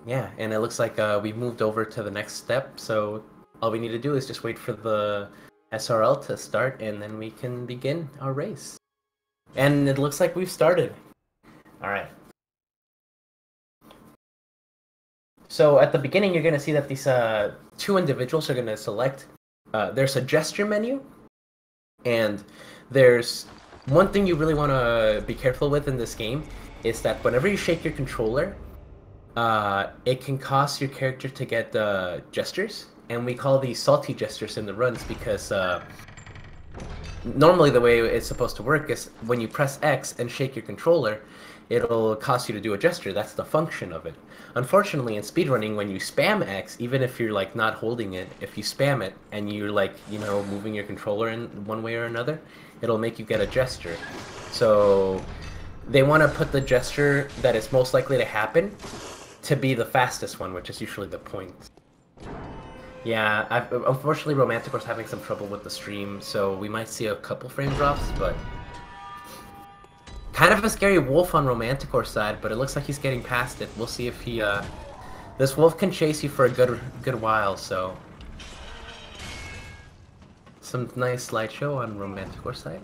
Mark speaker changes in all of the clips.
Speaker 1: Yeah, and it looks like we've moved over to the next step, so all we need to do is just wait for the SRL to start, and then we can begin our race. And it looks like we've started. Alright. So at the beginning, you're going to see that these two individuals are going to select. There's a gesture menu, and there's one thing you really want to be careful with in this game is that whenever you shake your controller, it can cause your character to get gestures, and we call these salty gestures in the runs because normally the way it's supposed to work is when you press X and shake your controller, it'll cause you to do a gesture. That's the function of it. Unfortunately, in speedrunning, when you spam X, even if you're like not holding it, if you spam it and you're like, you know, moving your controller in one way or another, it'll make you get a gesture. So they want to put the gesture that is most likely to happen to be the fastest one, which is usually the point. Yeah, unfortunately Romanticore's having some trouble with the stream, so we might see a couple frame drops, but kind of a scary wolf on Romanticore's side, but it looks like he's getting past it. We'll see if he this wolf can chase you for a good while, so some nice slideshow on Romanticore's side.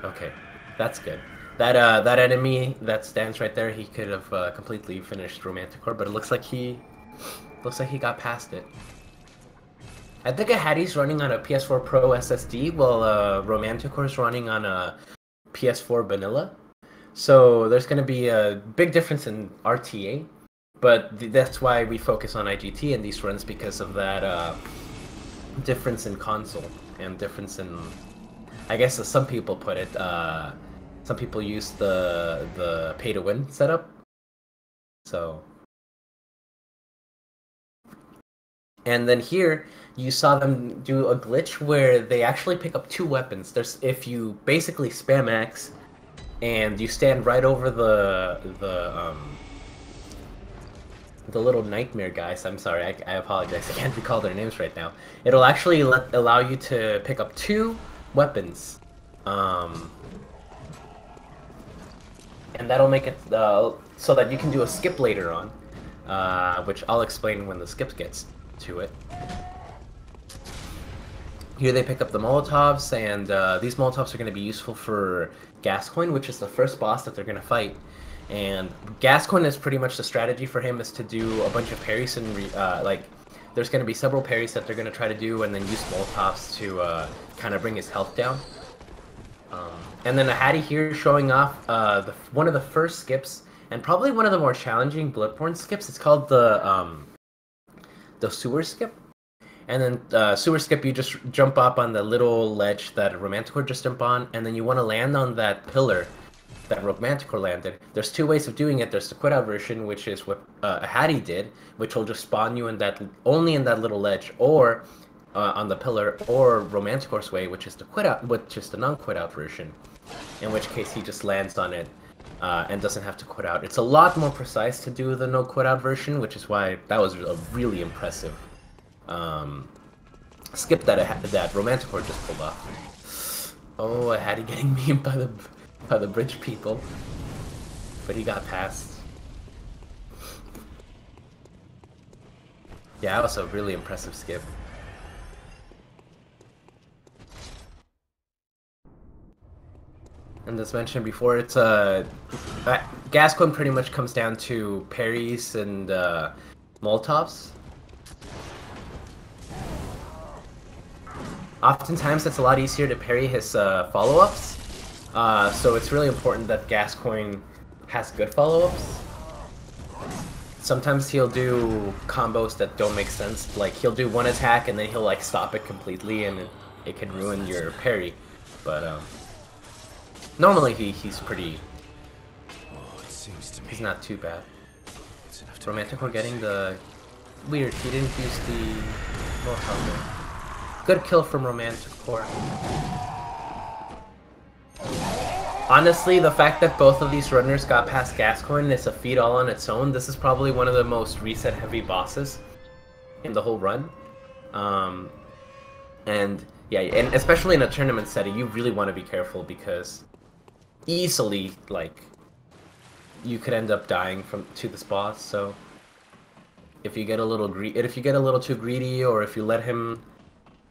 Speaker 1: Okay, that's good. That enemy that stands right there, he could have completely finished Romanticore, but it looks like he got past it. I think Ahady's running on a PS4 Pro SSD, while Romanticore's running on a PS4 vanilla. So there's going to be a big difference in RTA, but that's why we focus on IGT in these runs, because of that difference in console and difference in, I guess as some people put it, some people use the pay-to-win setup. So, and then here you saw them do a glitch where they actually pick up two weapons. There's, if you basically spam X and you stand right over the little nightmare guys. I'm sorry, I apologize. I can't recall their names right now. It'll actually allow you to pick up two weapons. And that'll make it so that you can do a skip later on, which I'll explain when the skip gets to it. Here they pick up the Molotovs, and these Molotovs are going to be useful for Gascoigne, which is the first boss that they're going to fight. And Gascoigne is pretty much the strategy for him is to do a bunch of parries and like there's going to be several parries that they're going to try to do, and then use Molotovs to kind of bring his health down. And then Ahady here showing off one of the first skips, and probably one of the more challenging Bloodborne skips. It's called the sewer skip. And then sewer skip, you just jump up on the little ledge that Romanticore just jumped on, and then you want to land on that pillar that Romanticore landed. There's two ways of doing it. There's the quit out version, which is what Ahady did, which will just spawn you in that only in that little ledge, or on the pillar, or Romanticore's way, which is the quit out, which is the non-quit out version. In which case he just lands on it and doesn't have to quit out. It's a lot more precise to do the no quit out version, which is why that was a really impressive skip that Romanticore just pulled off. Oh, I had it getting memed by the bridge people, but he got past. Yeah, that was a really impressive skip. And as mentioned before, it's Gascoigne pretty much comes down to parries and Molotovs. Oftentimes, it's a lot easier to parry his follow-ups, so it's really important that Gascoigne has good follow-ups. Sometimes he'll do combos that don't make sense, like he'll do one attack and then he'll like stop it completely, and it can ruin your parry. But normally he's pretty. He's not too bad. Romanticore getting the weird. He didn't use the Molotov. Good kill from Romanticore. Honestly, the fact that both of these runners got past Gascoigne is a feat all on its own. This is probably one of the most reset-heavy bosses in the whole run. And yeah, and especially in a tournament setting, you really want to be careful because easily, like, you could end up dying to this boss. So if you get a little too greedy, or if you let him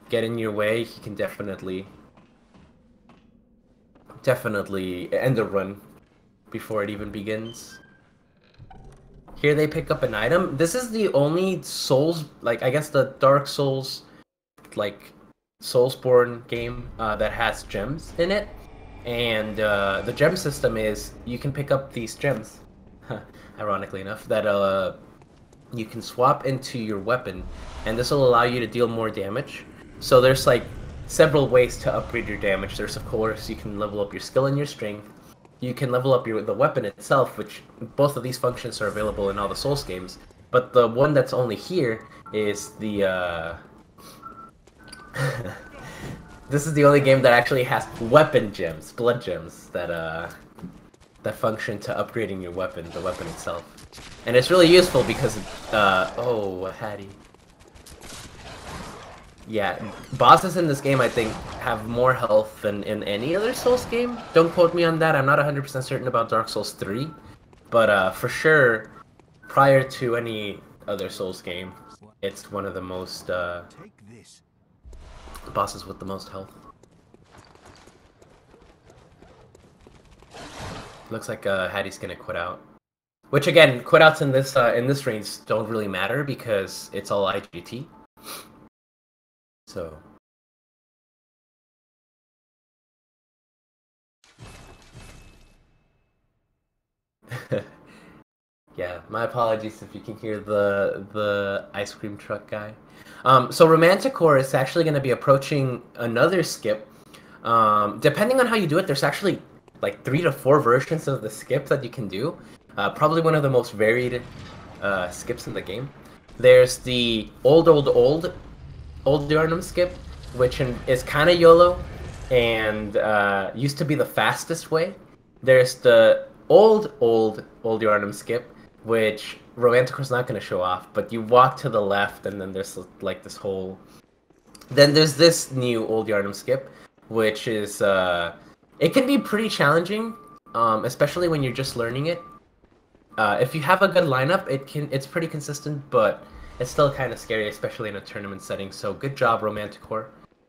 Speaker 1: get in your way, he can definitely end the run before it even begins. Here they pick up an item. This is the only Souls, like I guess the Dark Souls, like Soulsborne game that has gems in it. And the gem system is you can pick up these gems, ironically enough, that you can swap into your weapon, and this will allow you to deal more damage. So there's like several ways to upgrade your damage. There's of course you can level up your skill and your strength. You can level up the weapon itself, which both of these functions are available in all the Souls games. But the one that's only here is the this is the only game that actually has weapon gems, blood gems, that function to upgrading your weapon, the weapon itself. And it's really useful because, oh, Ahady. Yeah, bosses in this game, I think, have more health than in any other Souls game. Don't quote me on that, I'm not 100% certain about Dark Souls 3. But for sure, prior to any other Souls game, it's one of the most, bosses with the most health. Looks like Hattie's gonna quit out. Which again, quit outs in this range don't really matter because it's all IGT. So yeah, my apologies if you can hear the ice cream truck guy. So Romanticore is actually going to be approaching another skip. Depending on how you do it, there's actually like 3 to 4 versions of the skip that you can do. Probably one of the most varied skips in the game. There's the old Yarnum skip, which is kind of YOLO and used to be the fastest way. There's the old Yarnum skip, which Romanticore's not going to show off, but you walk to the left and then there's like this whole... Then there's this new old Yarnum skip, which is... it can be pretty challenging, especially when you're just learning it. If you have a good lineup, it's pretty consistent, but it's still kind of scary, especially in a tournament setting, so good job, Romanticore.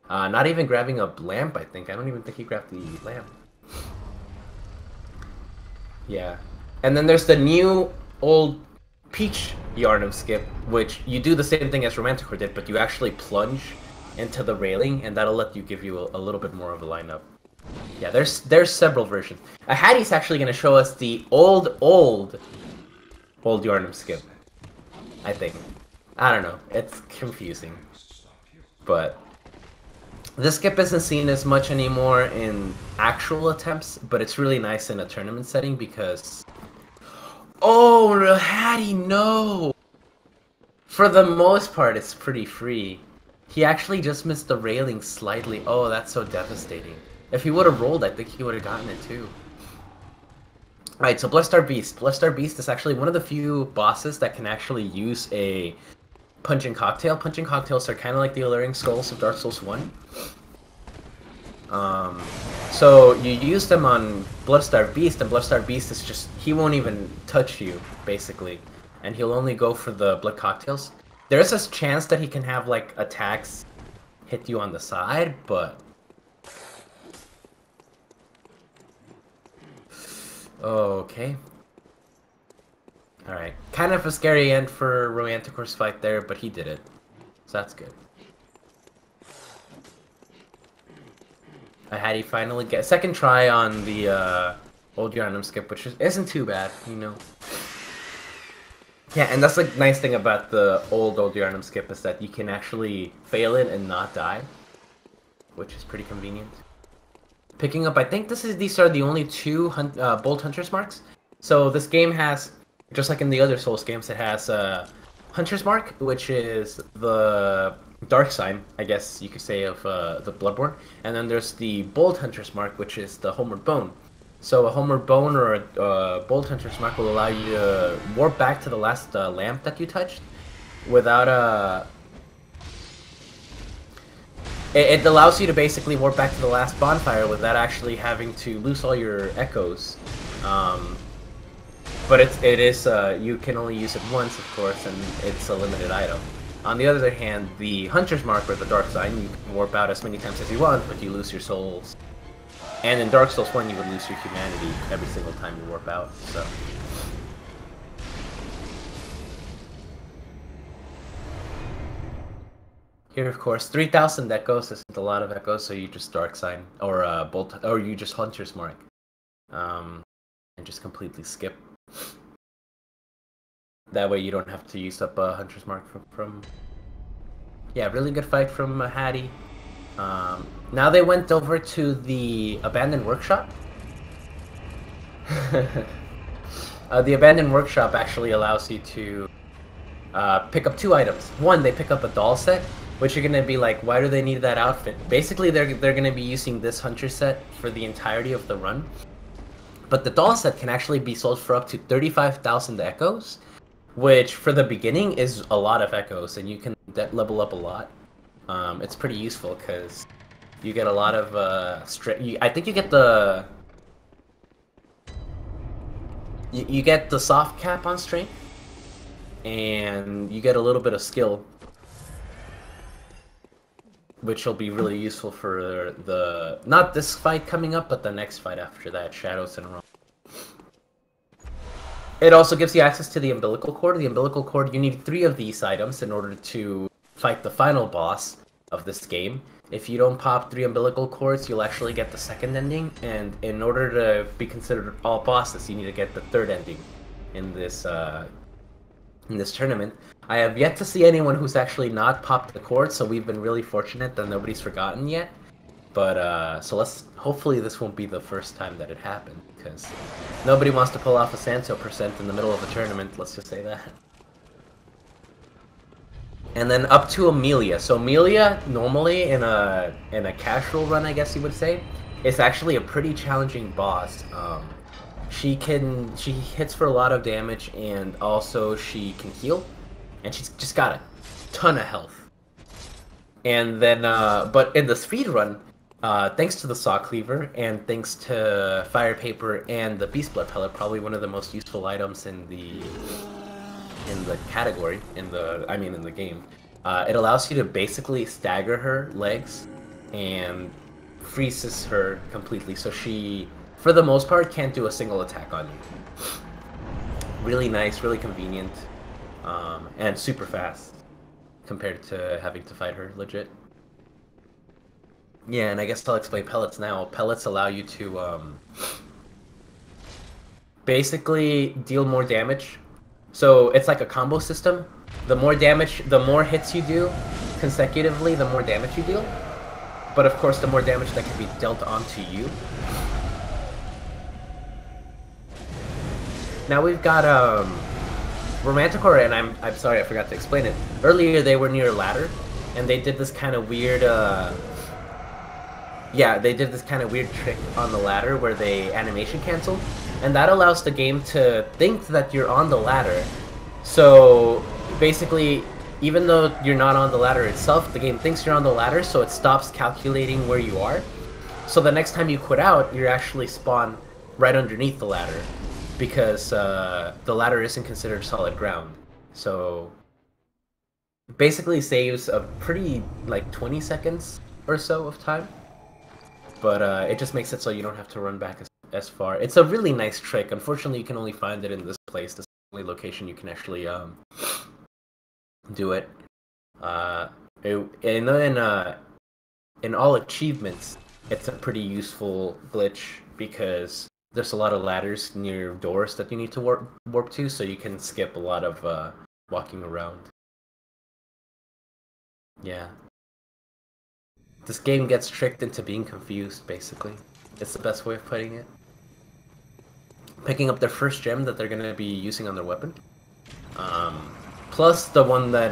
Speaker 1: Not even grabbing a lamp, I think. I don't even think he grabbed the lamp. Yeah. And then there's the new old Peach Yarnum skip, which you do the same thing as Romanticore did, but you actually plunge into the railing, and that'll let you give you a little bit more of a lineup. Yeah, there's several versions. Ahady's actually going to show us the old Yarnum skip, I think. I don't know, it's confusing. But this skip isn't seen as much anymore in actual attempts, but it's really nice in a tournament setting because... Oh, Ahady, no! For the most part, it's pretty free. He actually just missed the railing slightly. Oh, that's so devastating. If he would have rolled, I think he would have gotten it too. Alright, so Bloodstar Beast. Bloodstar Beast is actually one of the few bosses that can actually use a punching cocktail. Punching cocktails are kind of like the alluring skulls of Dark Souls 1. So you use them on Bloodstar Beast, and Bloodstar Beast is just... he won't even touch you, basically. And he'll only go for the blood cocktails. There is a chance that he can have, like, attacks hit you on the side, but... Okay. Alright. Kind of a scary end for Romanticore's fight there, but he did it. So that's good. Ahady finally get second try on the old Yarnum skip, which isn't too bad, you know. Yeah, and that's the nice thing about the old Yarnum skip is that you can actually fail it and not die, which is pretty convenient. Picking up, I think these are the only 2 Bolt Hunter's Marks. So this game has, just like in the other Souls games, it has Hunter's Mark, which is the dark sign, I guess you could say, of the Bloodborne. And then there's the Bolt Hunter's Mark, which is the Homeward Bone. So a Homeward Bone or a Bolt Hunter's Mark will allow you to warp back to the last lamp that you touched without It allows you to basically warp back to the last bonfire without actually having to lose all your echoes. But it is you can only use it once, of course, and it's a limited item. On the other hand, the Hunter's Mark or the Dark Sign, you can warp out as many times as you want, but you lose your souls. And in Dark Souls 1, you would lose your humanity every single time you warp out, so... Here, of course, 3,000 echoes isn't a lot of echoes, so you just Dark Sign, or Bolt, or you just Hunter's Mark. And just completely skip. That way you don't have to use up Hunter's Mark from... Yeah, really good fight from Ahady. Now they went over to the Abandoned Workshop. The Abandoned Workshop actually allows you to pick up 2 items. One, they pick up a doll set, which you're gonna be like, why do they need that outfit? Basically, they're gonna be using this hunter set for the entirety of the run. But the doll set can actually be sold for up to 35,000 echoes, which for the beginning is a lot of echoes, and you can level up a lot. It's pretty useful because you get a lot of I think you get the you get the soft cap on strength, and you get a little bit of skill, which will be really useful for the not this fight coming up, but the next fight after that, Shadows and Rome. It also gives you access to the umbilical cord. The umbilical cord, you need 3 of these items in order to fight the final boss of this game. If you don't pop 3 umbilical cords, you'll actually get the second ending, and in order to be considered all bosses, you need to get the 3rd ending in this tournament. I have yet to see anyone who's actually not popped the cord, so we've been really fortunate that nobody's forgotten yet. But, so hopefully this won't be the first time that it happened, because nobody wants to pull off a Santo percent in the middle of a tournament, let's just say that. And then up to Amelia. So Amelia, normally in a casual run, I guess you would say, is actually a pretty challenging boss. She hits for a lot of damage, and also she can heal, and she's just got a ton of health. And then, but in the speed run, thanks to the Saw Cleaver, and thanks to Fire Paper and the Beast Blood Pellet, probably one of the most useful items in the category, in the game, it allows you to basically stagger her legs and freezes her completely, so she, for the most part, can't do a single attack on you. Really nice, really convenient, and super fast compared to having to fight her legit. Yeah, and I guess I'll explain pellets now. Pellets allow you to basically deal more damage. So it's like a combo system. The more damage, the more hits you do consecutively, the more damage you deal. But of course, the more damage that can be dealt onto you. Now we've got Romanticore, and I'm sorry I forgot to explain it. Earlier they were near a ladder, and they did this kind of weird they did this kind of weird trick on the ladder where they animation cancel, and that allows the game to think that you're on the ladder. So basically, even though you're not on the ladder itself, the game thinks you're on the ladder, so it stops calculating where you are. So the next time you quit out, you actually spawn right underneath the ladder, because the ladder isn't considered solid ground. So basically saves a pretty, like, 20 seconds or so of time. But it just makes it so you don't have to run back as far. It's a really nice trick. Unfortunately, you can only find it in this place. This is the only location you can actually do it. In all achievements, it's a pretty useful glitch, because there's a lot of ladders near doors that you need to warp to, so you can skip a lot of walking around. Yeah. This game gets tricked into being confused, basically. It's the best way of putting it. Picking up their first gem that they're going to be using on their weapon. Plus the one that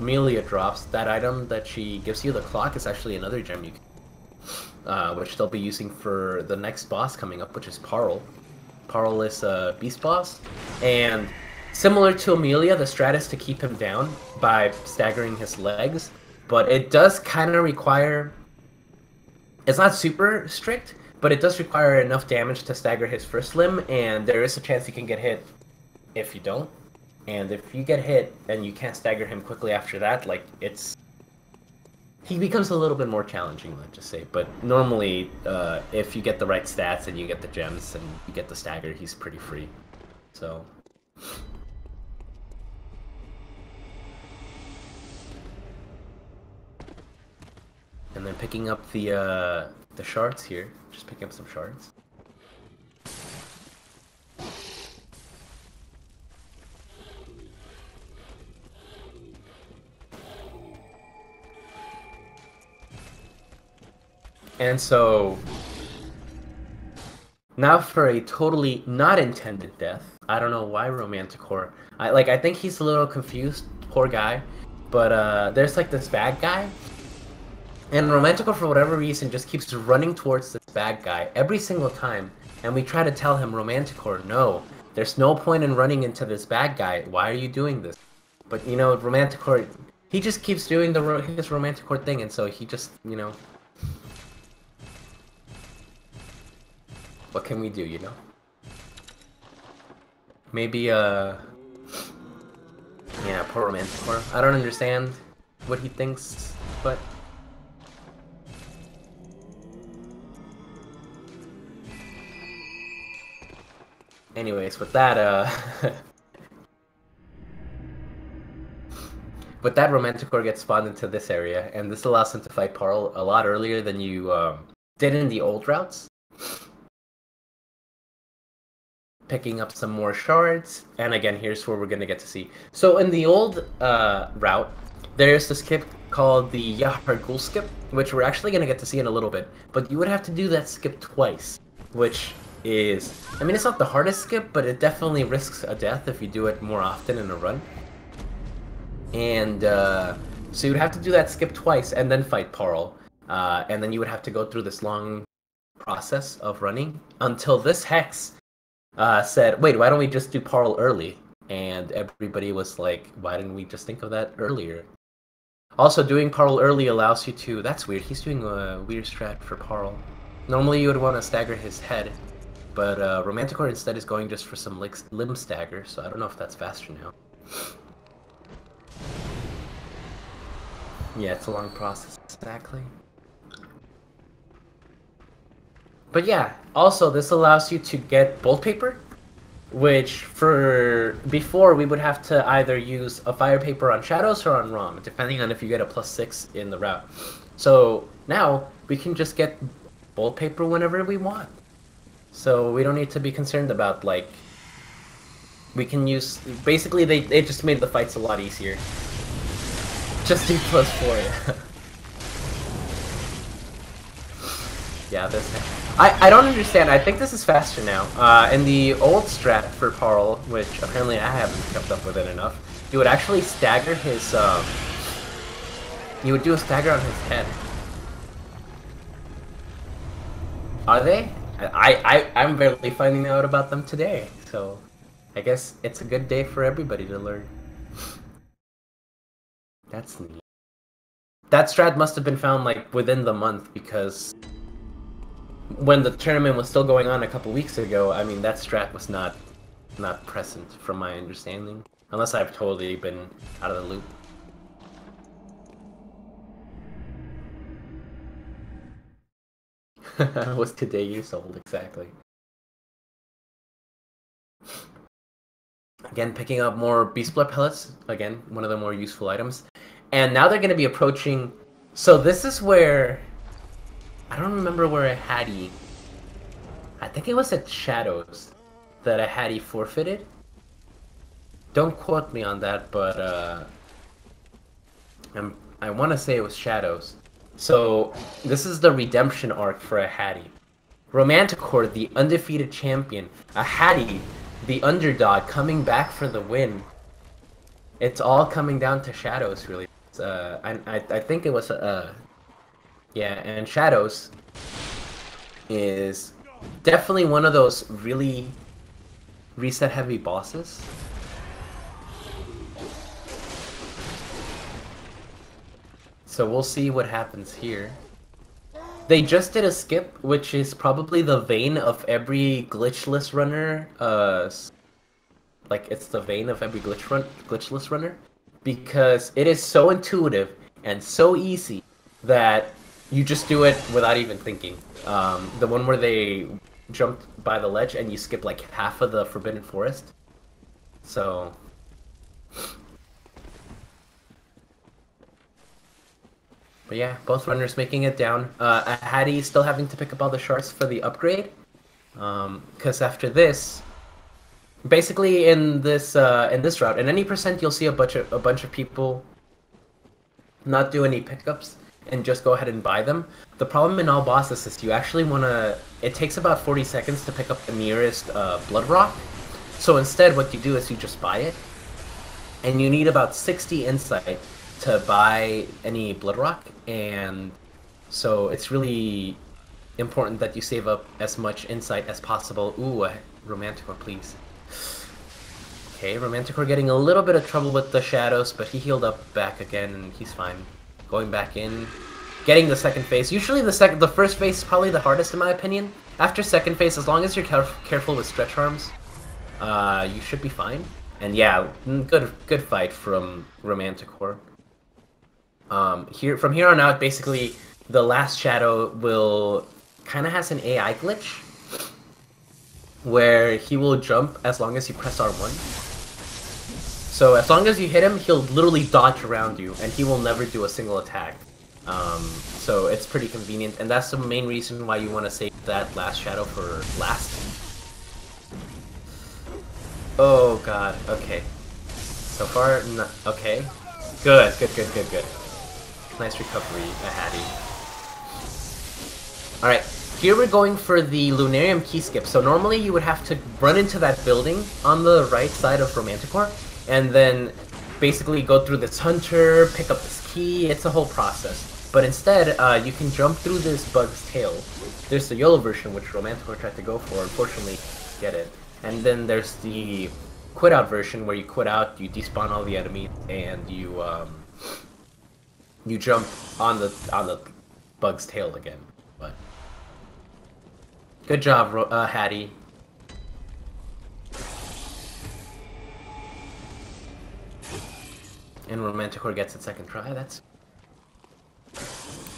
Speaker 1: Amelia drops, that item that she gives you, the clock, is actually another gem you can, which they'll be using for the next boss coming up, which is Parl. Parl is a beast boss, and similar to Amelia, the strat is to keep him down by staggering his legs. But it does kind of require... It's not super strict, but it does require enough damage to stagger his first limb, and there is a chance you can get hit if you don't. And if you get hit and you can't stagger him quickly after that, like, he becomes a little bit more challenging, let's just say. But normally, if you get the right stats and you get the gems and you get the stagger, he's pretty free. So... And then picking up the shards here. Just picking up some shards. And so... Now for a totally not intended death. I don't know why Romanticore... I think he's a little confused, poor guy. But there's like this bad guy. And Romanticore, for whatever reason, just keeps running towards this bad guy every single time. And we try to tell him, Romanticore, no, there's no point in running into this bad guy. Why are you doing this? But, you know, Romanticore, he just keeps doing his Romanticore thing, and so he just, you know... What can we do, you know? Maybe, yeah, poor Romanticore. I don't understand what he thinks, but... Anyways, with that, with that, Romanticore gets spawned into this area, and this allows him to fight Parl a lot earlier than you did in the old routes. Picking up some more shards, and again, here's where we're gonna get to see. So in the old route, there's the skip called the Yahar Ghoul skip, which we're actually gonna get to see in a little bit, but you would have to do that skip twice, which is, I mean, it's not the hardest skip, but it definitely risks a death if you do it more often in a run. And so you would have to do that skip twice and then fight Parl, and then you would have to go through this long process of running until this Hex said, wait, why don't we just do Parl early? And everybody was like, why didn't we just think of that earlier? Also, doing Parl early allows you to... That's weird, he's doing a weird strat for Parl. Normally you would want to stagger his head, but Romanticore instead is going just for some limb stagger, so I don't know if that's faster now. Yeah, it's a long process, exactly. But yeah, also this allows you to get bolt paper, which before we would have to either use a fire paper on Shadows or on Rom, depending on if you get a +6 in the route. So now we can just get bolt paper whenever we want. So we don't need to be concerned about, like, we can use, basically they just made the fights a lot easier. Just do +4, yeah. Yeah, this, I don't understand, I think this is faster now. In the old strat for Parl, which apparently I haven't kept up with it enough, you would actually stagger his, you would do a stagger on his head. Are they? I'm barely finding out about them today, so I guess it's a good day for everybody to learn. That's neat. That strat must have been found like within the month, because when the tournament was still going on a couple weeks ago, I mean, that strat was not present from my understanding, unless I've totally been out of the loop. Was today years old, exactly. Again, picking up more Beast Blood pellets, again, one of the more useful items. And now they're going to be approaching... So this is where... I don't remember where Ahady... I think it was at Shadows that Ahady forfeited. Don't quote me on that, but I want to say it was Shadows. So, this is the redemption arc for Ahady. Romanticore, the undefeated champion. Ahady, the underdog, coming back for the win. It's all coming down to Shadows, really. I think it was, yeah, and Shadows is definitely one of those really reset-heavy bosses. So we'll see what happens here. They just did a skip, which is probably the vein of every glitchless runner. Like it's the vein of every glitchless runner, because it is so intuitive and so easy that you just do it without even thinking. The one where they jumped by the ledge and you skip like half of the Forbidden Forest. So. But yeah, both runners making it down. Ahady still having to pick up all the shards for the upgrade. Because after this, basically in this route, in any percent, you'll see a bunch of people not do any pickups and just go ahead and buy them. The problem in all bosses is you actually want to. It takes about 40 seconds to pick up the nearest blood rock. So instead, what you do is you just buy it, and you need about 60 insight to buy any blood rock, and so it's really important that you save up as much insight as possible. Ooh, Romanticore, please. Okay, Romanticore getting a little bit of trouble with the shadows, but he healed up back again, and he's fine. Going back in, getting the second phase. Usually the first phase is probably the hardest in my opinion. After second phase, as long as you're careful with stretch arms, you should be fine. And yeah, good fight from Romanticore. From here on out, basically, the last shadow will kind of has an AI glitch where he will jump as long as you press R1. So as long as you hit him, he'll literally dodge around you, and he will never do a single attack. So it's pretty convenient, and that's the main reason why you want to save that last shadow for last. Oh god, okay. So far, okay. Good. Nice recovery, Ahady. Alright, here we're going for the Lunarium key skip. So normally you would have to run into that building on the right side of Romanticore, and then basically go through this hunter, pick up this key, it's a whole process. But instead, you can jump through this bug's tail. There's the yellow version, which Romanticore tried to go for, unfortunately, get it. And then there's the quit out version, where you quit out, you despawn all the enemies, and you jump on the bug's tail again. But good job, Ahady. And Romanticore gets its second try. That's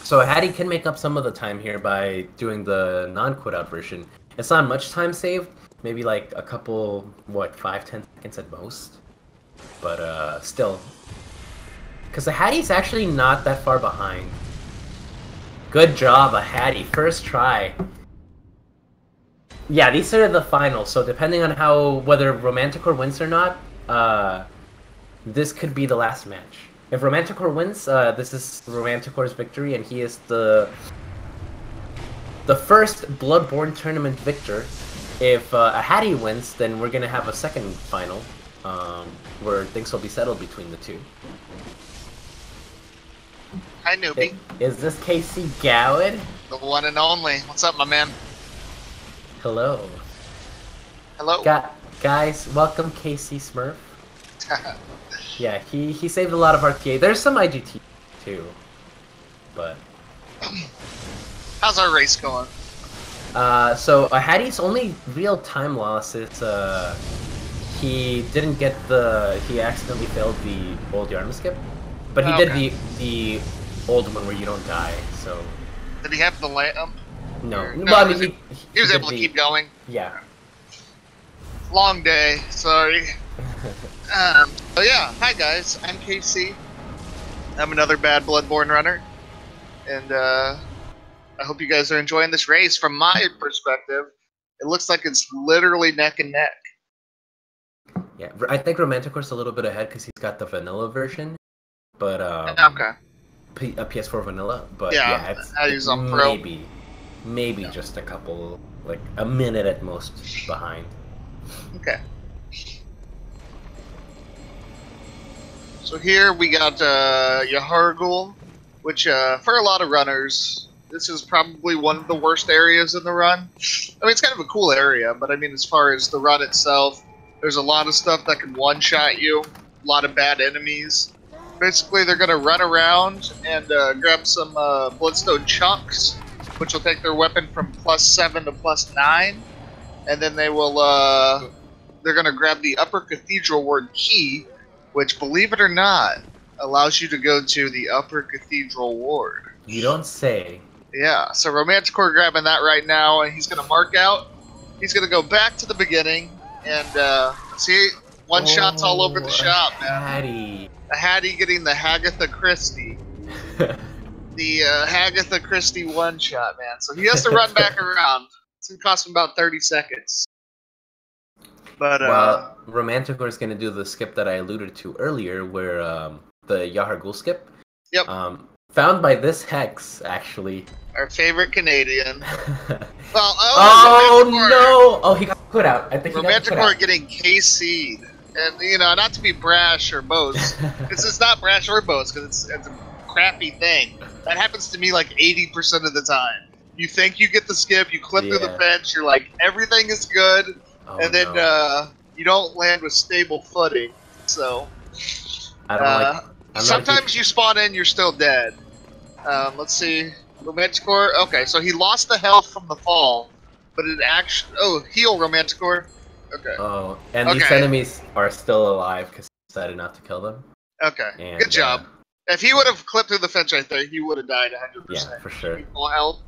Speaker 1: so Ahady can make up some of the time here by doing the non-quit out version. It's not much time saved, maybe like a couple, what, 5-10 seconds at most. But still. Because Ahady's actually not that far behind. Good job, Ahady. First try. Yeah, these are the finals, so depending on whether Romanticore wins or not, this could be the last match. If Romanticore wins, this is Romanticore's victory, and he is the first Bloodborne tournament victor. If Ahady wins, then we're gonna have a second final, where things will be settled between the two.
Speaker 2: Hi, newbie.
Speaker 1: Is this Casey Goward?
Speaker 2: The one and only. What's up, my man?
Speaker 1: Hello.
Speaker 2: Hello.
Speaker 1: Guys, welcome Casey Smurf. Yeah, he saved a lot of RTA. There's some IGT too, but
Speaker 2: how's our race going?
Speaker 1: So Ahady's only real time loss is he didn't get he accidentally failed the old Yarma skip, but he did the old one where you don't die. So
Speaker 2: did he have the lamp?
Speaker 1: No,
Speaker 2: no,
Speaker 1: well, I mean,
Speaker 2: he was able to keep going.
Speaker 1: Yeah.
Speaker 2: Long day. Sorry. So yeah, hi guys, I'm KC. I'm another bad Bloodborne runner, and I hope you guys are enjoying this race. From my perspective, it looks like it's literally neck and neck.
Speaker 1: Yeah, I think Romanticore's a little bit ahead because he's got the vanilla version, but a PS4 vanilla. But yeah, it's
Speaker 2: I use on Pro.
Speaker 1: Maybe just a couple, like a minute at most behind.
Speaker 2: Okay. So here we got Yahargul, which for a lot of runners, this is probably one of the worst areas in the run. I mean, it's kind of a cool area, but I mean, as far as the run itself, there's a lot of stuff that can one-shot you, a lot of bad enemies. Basically, they're going to run around and grab some bloodstone chunks, which will take their weapon from +7 to +9, and then they will they're gonna grab the Upper Cathedral Ward key, which, believe it or not, allows you to go to the Upper Cathedral Ward.
Speaker 1: You don't say.
Speaker 2: Yeah, so Romanticore grabbing that right now, and he's gonna mark out. He's gonna go back to the beginning, and see, one shots all over the shop, man.
Speaker 1: Ahady.
Speaker 2: Ahady getting the Hagatha Christie. The Hagatha Christie one shot, man. So he has to run back around. It's gonna cost him about 30 seconds. But
Speaker 1: well, Romanticore is gonna do the skip that I alluded to earlier, where the Yahar Ghul skip.
Speaker 2: Yep.
Speaker 1: Found by this hex, actually.
Speaker 2: Our favorite Canadian. Well,
Speaker 1: oh no! Oh, he got put out. I think
Speaker 2: Romanticore getting KC'd. And, you know, not to be brash or boast, because it's not brash or boast, because it's a crappy thing. That happens to me like 80% of the time. You think you get the skip, you clip through the fence, you're like, everything is good, and then you don't land with stable footing. So,
Speaker 1: I don't
Speaker 2: sometimes you spawn in, you're still dead. Let's see. Romanticore. Okay, so he lost the health from the fall, but it actually. Oh, heal Romanticore. Okay.
Speaker 1: Oh, and these enemies are still alive because he decided not to kill them.
Speaker 2: Okay, and, good job. If he would have clipped through the fence right there, he would have died 100%.
Speaker 1: Yeah, for sure.
Speaker 2: Full health.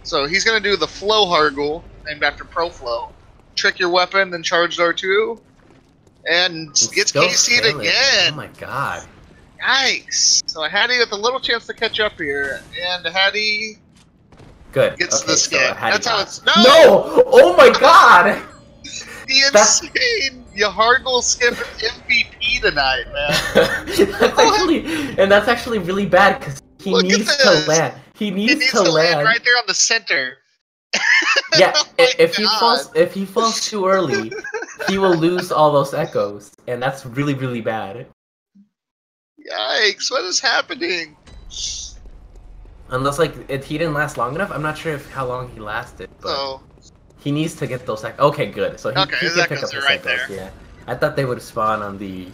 Speaker 2: So he's gonna do the Flow Hargul, named after Proflow. Trick your weapon, then charge R2, and gets KC'd again.
Speaker 1: Oh my god.
Speaker 2: Yikes! So Ahady with a little chance to catch up here, and Ahady gets the skip. So that's how it's. No!
Speaker 1: Oh my god!
Speaker 2: The insane Yahargul skip MVP tonight, man.
Speaker 1: that's actually really bad because he needs to land. He needs to land
Speaker 2: right there on the center.
Speaker 1: Yeah, if he falls too early, he will lose all those echoes, and that's really, really bad.
Speaker 2: Yikes! What is happening?
Speaker 1: Unless he didn't last long enough. I'm not sure how long he lasted. But he needs to get those echoes. Okay, good. So he can pick up his echoes. There. Yeah, I thought they would spawn on the.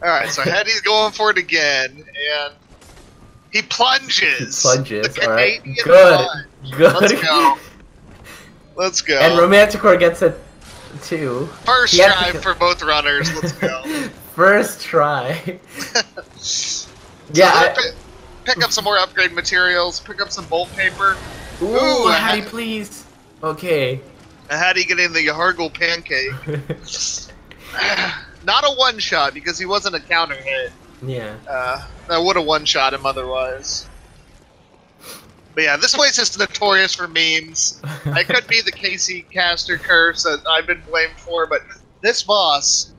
Speaker 2: All right, so Ahaddy's going for it again, and he plunges.
Speaker 1: All right, good.
Speaker 2: Let's go. Let's go.
Speaker 1: And Romanticore gets it too.
Speaker 2: First try for both runners. Let's go.
Speaker 1: First try.
Speaker 2: Pick up some more upgrade materials. Pick up some bolt paper.
Speaker 1: Ooh, Ahady, please. Okay.
Speaker 2: Ahady getting the Yahargul pancake. Not a one shot because he wasn't a counter hit.
Speaker 1: Yeah.
Speaker 2: That would have one shot him otherwise. But yeah, this place is notorious for memes. It could be the KC caster curse that I've been blamed for, but this boss.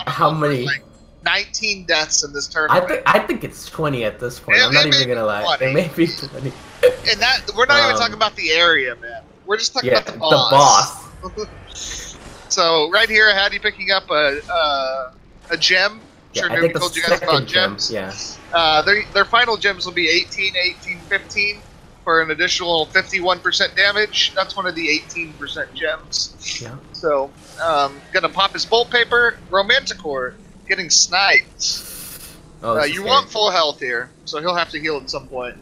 Speaker 1: How many?
Speaker 2: Like 19 deaths in this tournament.
Speaker 1: I think it's 20 at this point. I'm not even gonna lie. It may be 20.
Speaker 2: And that we're not even talking about the area, man. We're just talking about the boss.
Speaker 1: The boss.
Speaker 2: So right here, Ahady picking up a gem.
Speaker 1: Yeah, I think told you guys about gems. Yeah.
Speaker 2: Their final gems will be 18, 18, 15 for an additional 51% damage. That's one of the 18% gems.
Speaker 1: Yeah.
Speaker 2: So, gonna pop his bolt paper. Romanticore getting sniped. You want full health here, so he'll have to heal at some point.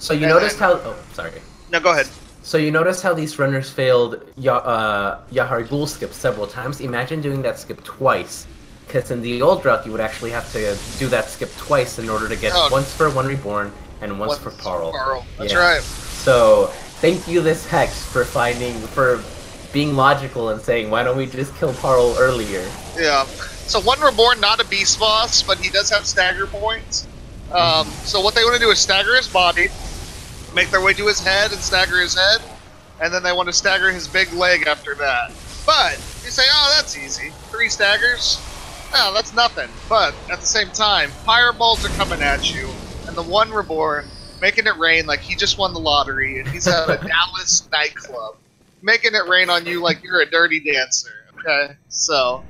Speaker 1: So you noticed how? Oh, sorry.
Speaker 2: No, go ahead.
Speaker 1: So you noticed how these runners failed Yahar Ghul skip several times. Imagine doing that skip twice. Because in the old route, you would actually have to do that skip twice in order to get once for one reborn and once for Parl.
Speaker 2: That's right.
Speaker 1: So thank you, this hex, for being logical and saying, why don't we just kill Parl earlier?
Speaker 2: Yeah. So one reborn, not a beast boss, but he does have stagger points. So what they want to do is stagger his body, make their way to his head and stagger his head, and then they want to stagger his big leg after that. But you say, oh, that's easy. 3 staggers. No, that's nothing. But at the same time, fireballs are coming at you, and the one reborn making it rain like he just won the lottery, and he's at a Dallas nightclub, making it rain on you like you're a dirty dancer. Okay, so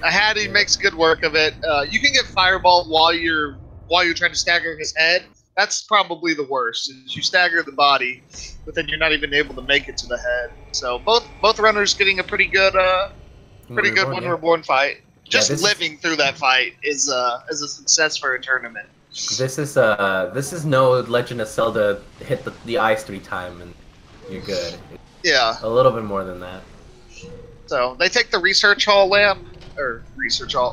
Speaker 2: Ahady makes good work of it. You can get fireballed while you're trying to stagger his head. That's probably the worst. Is you stagger the body, but then you're not even able to make it to the head. So both runners getting a pretty good one reborn fight. Just living through that fight is a success for a tournament.
Speaker 1: This is no Legend of Zelda hit the ice 3 times and you're good.
Speaker 2: Yeah.
Speaker 1: A little bit more than that.
Speaker 2: So they take the research hall lamp, or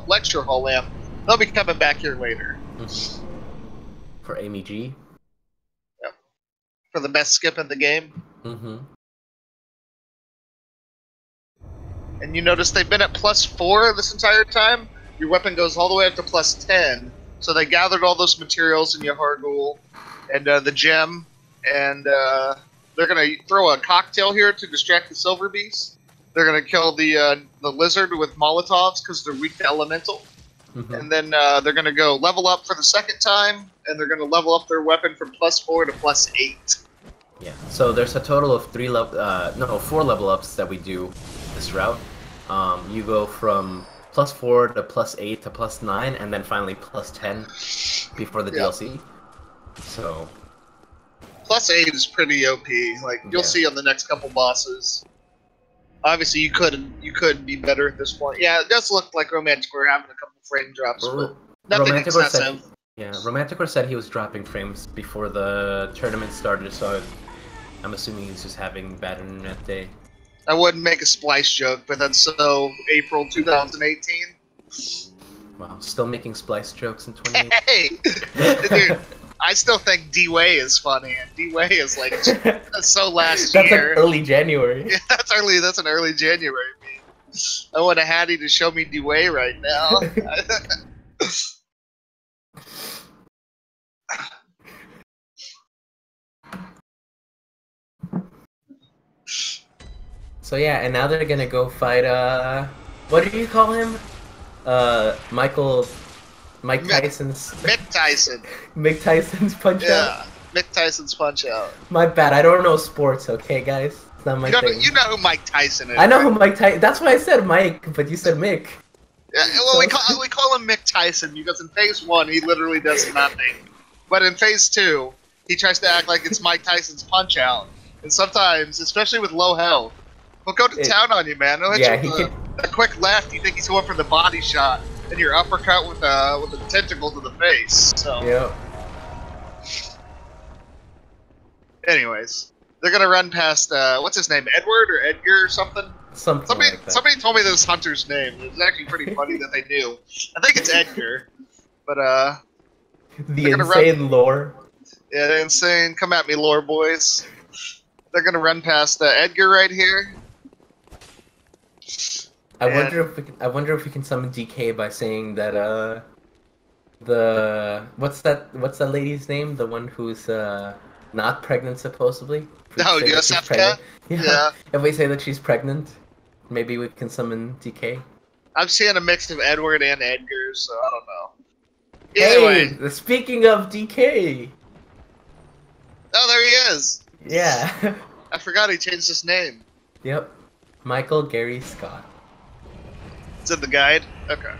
Speaker 2: lecture hall lamp. They'll be coming back here later.
Speaker 1: Mm-hmm. For Amy G.
Speaker 2: Yep. For the best skip in the game.
Speaker 1: Mm-hmm.
Speaker 2: And you notice they've been at +4 this entire time. Your weapon goes all the way up to +10. So they gathered all those materials in Yahar'gul and the gem, and they're gonna throw a cocktail here to distract the Silver Beast. They're gonna kill the lizard with Molotovs because they're weak to elemental.
Speaker 1: Mm-hmm.
Speaker 2: And then they're gonna go level up for the second time, and they're gonna level up their weapon from +4 to +8.
Speaker 1: Yeah. So there's a total of 4 level ups that we do this route. You go from +4 to +8 to +9, and then finally +10 before the DLC. So
Speaker 2: +8 is pretty OP. Like you'll see on the next couple bosses. Obviously, you could be better at this point. Yeah, it does look like Romanticore having a couple frame drops, but nothing excessive.
Speaker 1: Romanticore said he was dropping frames before the tournament started, so I'm assuming he's just having bad internet day.
Speaker 2: I wouldn't make a splice joke, but that's so April 2018.
Speaker 1: Wow, still making splice jokes in 2018.
Speaker 2: Hey, dude, I still think D-Way is funny, and D-Way is like so last
Speaker 1: That's
Speaker 2: year.
Speaker 1: Like early January.
Speaker 2: Yeah, that's an early January meme. I want Ahady to show me D-Way right now.
Speaker 1: So yeah, and now they're gonna go fight, what do you call him? Mike Tyson's...
Speaker 2: Mick Tyson.
Speaker 1: Mick Tyson's Punch-Out?
Speaker 2: Yeah, Mick Tyson's Punch-Out.
Speaker 1: My bad, I don't know sports, okay, guys? It's not my thing.
Speaker 2: You know who Mike Tyson is.
Speaker 1: I know who Mike Tyson... That's why I said Mike, but you said Mick.
Speaker 2: Yeah, well, we call him Mick Tyson because in Phase 1, he literally does nothing. But in Phase 2, he tries to act like it's Mike Tyson's Punch-Out. And sometimes, especially with low health, he'll go to town on you, man. He'll hit you with a quick left. You think he's going for the body shot, and your uppercut with a tentacle to the face. So.
Speaker 1: Yep.
Speaker 2: Anyways, they're gonna run past what's his name, Edward or Edgar or something.
Speaker 1: Somebody like that.
Speaker 2: Somebody told me this hunter's name. It was actually pretty funny that they knew. I think it's Edgar, but
Speaker 1: the insane lore.
Speaker 2: Yeah, the insane. Come at me, lore boys. They're gonna run past Edgar right here.
Speaker 1: I wonder if we can summon DK by saying that what's that lady's name? The one who's not pregnant supposedly.
Speaker 2: No, Yosefka? Yeah.
Speaker 1: If we say that she's pregnant, maybe we can summon DK.
Speaker 2: I'm seeing a mix of Edward and Edgar, so I don't know.
Speaker 1: Hey, speaking of DK.
Speaker 2: Oh, there he is.
Speaker 1: Yeah.
Speaker 2: I forgot he changed his name.
Speaker 1: Yep. Michael Gary Scott.
Speaker 2: It's in the guide? Okay.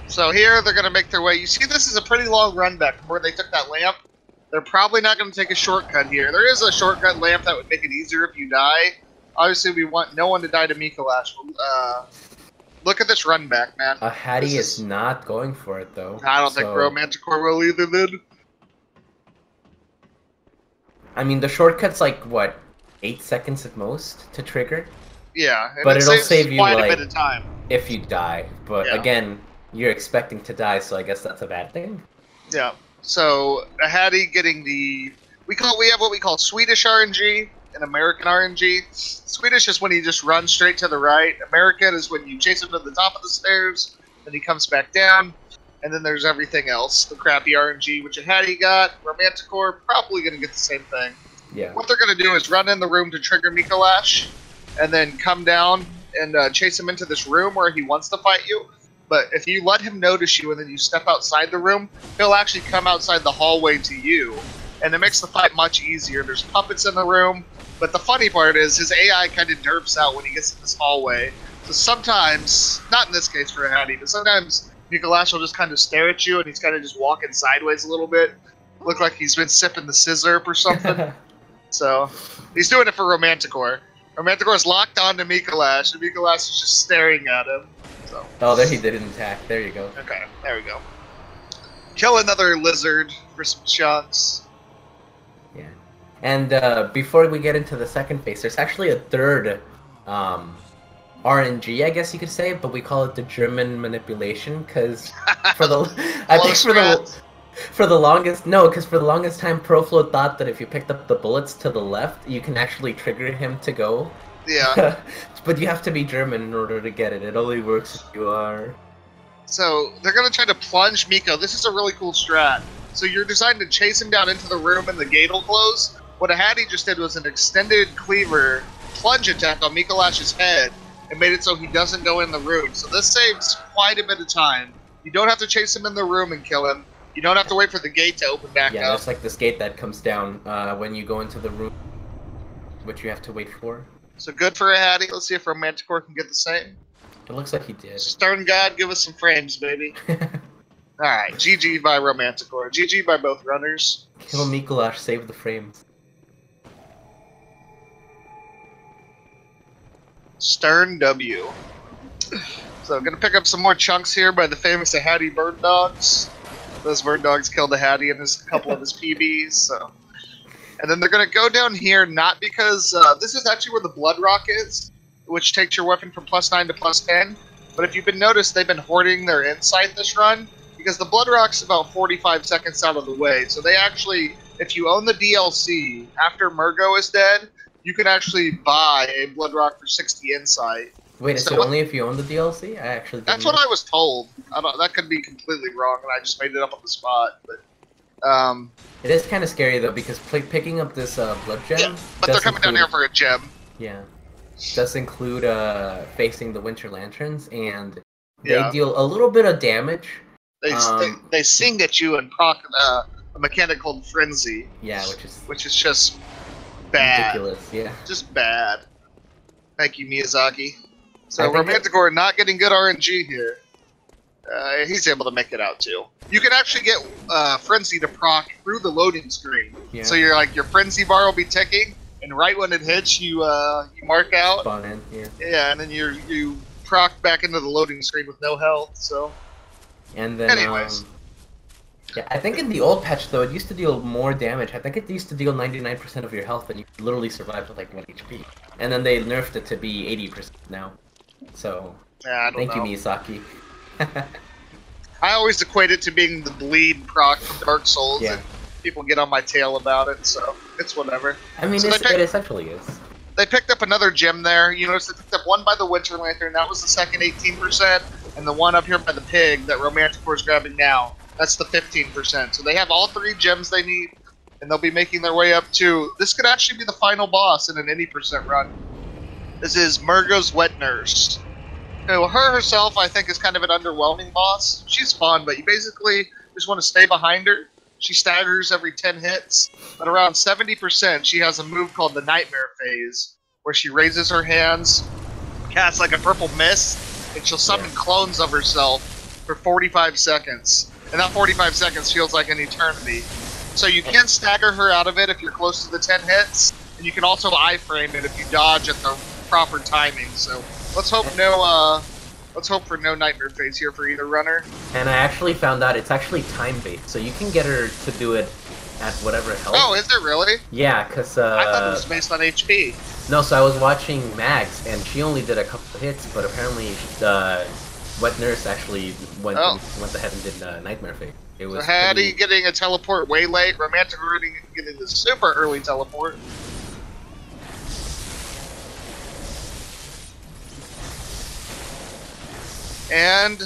Speaker 2: So here they're going to make their way. You see this is a pretty long run back from where they took that lamp. They're probably not going to take a shortcut here. There is a shortcut lamp that would make it easier if you die. Obviously, we want no one to die to Mikolash. Look at this run back, man.
Speaker 1: Ahady is not going for it, though.
Speaker 2: I don't think Romanticore will either, then.
Speaker 1: I mean, the shortcut's like, what, 8 seconds at most to trigger?
Speaker 2: Yeah,
Speaker 1: but it'll save you
Speaker 2: quite a bit of time
Speaker 1: if you die. But again, you're expecting to die, so I guess that's a bad thing.
Speaker 2: Yeah. So Ahady getting we have what we call Swedish RNG and American RNG. Swedish is when he just runs straight to the right. American is when you chase him to the top of the stairs, then he comes back down. And then there's everything else, the crappy RNG, which Ahady got. Romanticore probably going to get the same thing.
Speaker 1: Yeah.
Speaker 2: What they're going to do is run in the room to trigger Mikolash, and then come down and chase him into this room where he wants to fight you. But if you let him notice you and then you step outside the room, he'll actually come outside the hallway to you. And it makes the fight much easier. There's puppets in the room. But the funny part is his AI kind of derps out when he gets in this hallway. So sometimes, not in this case for Ahady, but sometimes Mikolash will just kind of stare at you and he's kind of just walking sideways a little bit. Look like he's been sipping the scissor or something. So he's doing it for Romanticore. Romanticore's locked on to Mikolash, and Mikolash is just staring at him. So.
Speaker 1: Oh, there he did an attack. There you go.
Speaker 2: Okay, there we go. Kill another lizard for some chunks.
Speaker 1: Yeah. And before we get into the second phase, there's actually a third RNG, I guess you could say, but we call it the German manipulation because for the I think for the longest time Proflo thought that if you picked up the bullets to the left, you can actually trigger him to go.
Speaker 2: Yeah.
Speaker 1: But you have to be German in order to get it. It only works if you are.
Speaker 2: So they're gonna try to plunge Miko. This is a really cool strat. So you're designed to chase him down into the room and the gate will close. What Ahady just did was an extended cleaver plunge attack on Mikolash's head and made it so he doesn't go in the room. So this saves quite a bit of time. You don't have to chase him in the room and kill him. You don't have to wait for the gate to open back up.
Speaker 1: Yeah, there's like this gate that comes down when you go into the room, which you have to wait for.
Speaker 2: So good for Ahady. Let's see if Romanticore can get the same.
Speaker 1: It looks like he did.
Speaker 2: Stern God, give us some frames, baby. Alright, GG by Romanticore. GG by both runners.
Speaker 1: Kill Mikolash, save the frames.
Speaker 2: Stern W. So I'm gonna pick up some more chunks here by the famous Ahady bird dogs. Those bird dogs killed Ahady and a couple of his PBs, so. And then they're gonna go down here, not because this is actually where the Blood Rock is, which takes your weapon from +9 to +10. But if you've been noticed, they've been hoarding their insight this run, because the Blood Rock's about 45 seconds out of the way. So they actually, if you own the DLC, after Murgo is dead, you can actually buy a Blood Rock for 60 insight.
Speaker 1: Wait, is it only if you own the DLC? I actually didn't
Speaker 2: That's what I was told. That could be completely wrong, and I just made it up on the spot. But
Speaker 1: it is kind of scary though, because picking up this blood gem.
Speaker 2: Yeah, but they're coming down here for a gem.
Speaker 1: Yeah, does include facing the Winter Lanterns, and they deal a little bit of damage.
Speaker 2: They sing at you and proc a mechanic called Frenzy.
Speaker 1: Yeah,
Speaker 2: which is just bad.
Speaker 1: Ridiculous. Yeah,
Speaker 2: just bad. Thank you, Miyazaki. So Romanticore not getting good RNG here. He's able to make it out too. You can actually get Frenzy to proc through the loading screen. Yeah. So your Frenzy bar will be ticking, and right when it hits, you mark out.
Speaker 1: Spawn in, yeah.
Speaker 2: Yeah, and then you proc back into the loading screen with no health. So.
Speaker 1: And then,
Speaker 2: anyways.
Speaker 1: Yeah, I think in the old patch though, it used to deal more damage. I think it used to deal 99% of your health, and you literally survived with like 1 HP. And then they nerfed it to be 80% now. So,
Speaker 2: yeah,
Speaker 1: thank you, Miyazaki.
Speaker 2: I always equate it to being the bleed proc from Dark Souls, and people get on my tail about it, so it's whatever.
Speaker 1: I mean, it essentially is.
Speaker 2: They picked up another gem there. You notice they picked up one by the Winter Lantern, that was the second 18%, and the one up here by the pig that Romanticore is grabbing now, that's the 15%. So they have all 3 gems they need, and they'll be making their way up to... This could actually be the final boss in an any percent run. This is Murgo's Wet Nurse. Well, her herself, I think, is kind of an underwhelming boss. She's fun, but you basically just want to stay behind her. She staggers every 10 hits, but around 70%, she has a move called the Nightmare Phase, where she raises her hands, casts like a purple mist, and she'll summon clones of herself for 45 seconds. And that 45 seconds feels like an eternity. So you can stagger her out of it if you're close to the 10 hits, and you can also iframe it if you dodge at the proper timing. So let's hope for no Nightmare Phase here for either runner.
Speaker 1: And I actually found out it's actually time-based, so you can get her to do it at whatever health.
Speaker 2: Oh, is it really?
Speaker 1: Yeah, because
Speaker 2: I thought it was based on HP.
Speaker 1: No, so I was watching Mags, and she only did a couple of hits, but apparently Wet Nurse actually went ahead and did Nightmare Phase. It was
Speaker 2: so Ahady getting a teleport way late, Romanticore getting the super early teleport. And,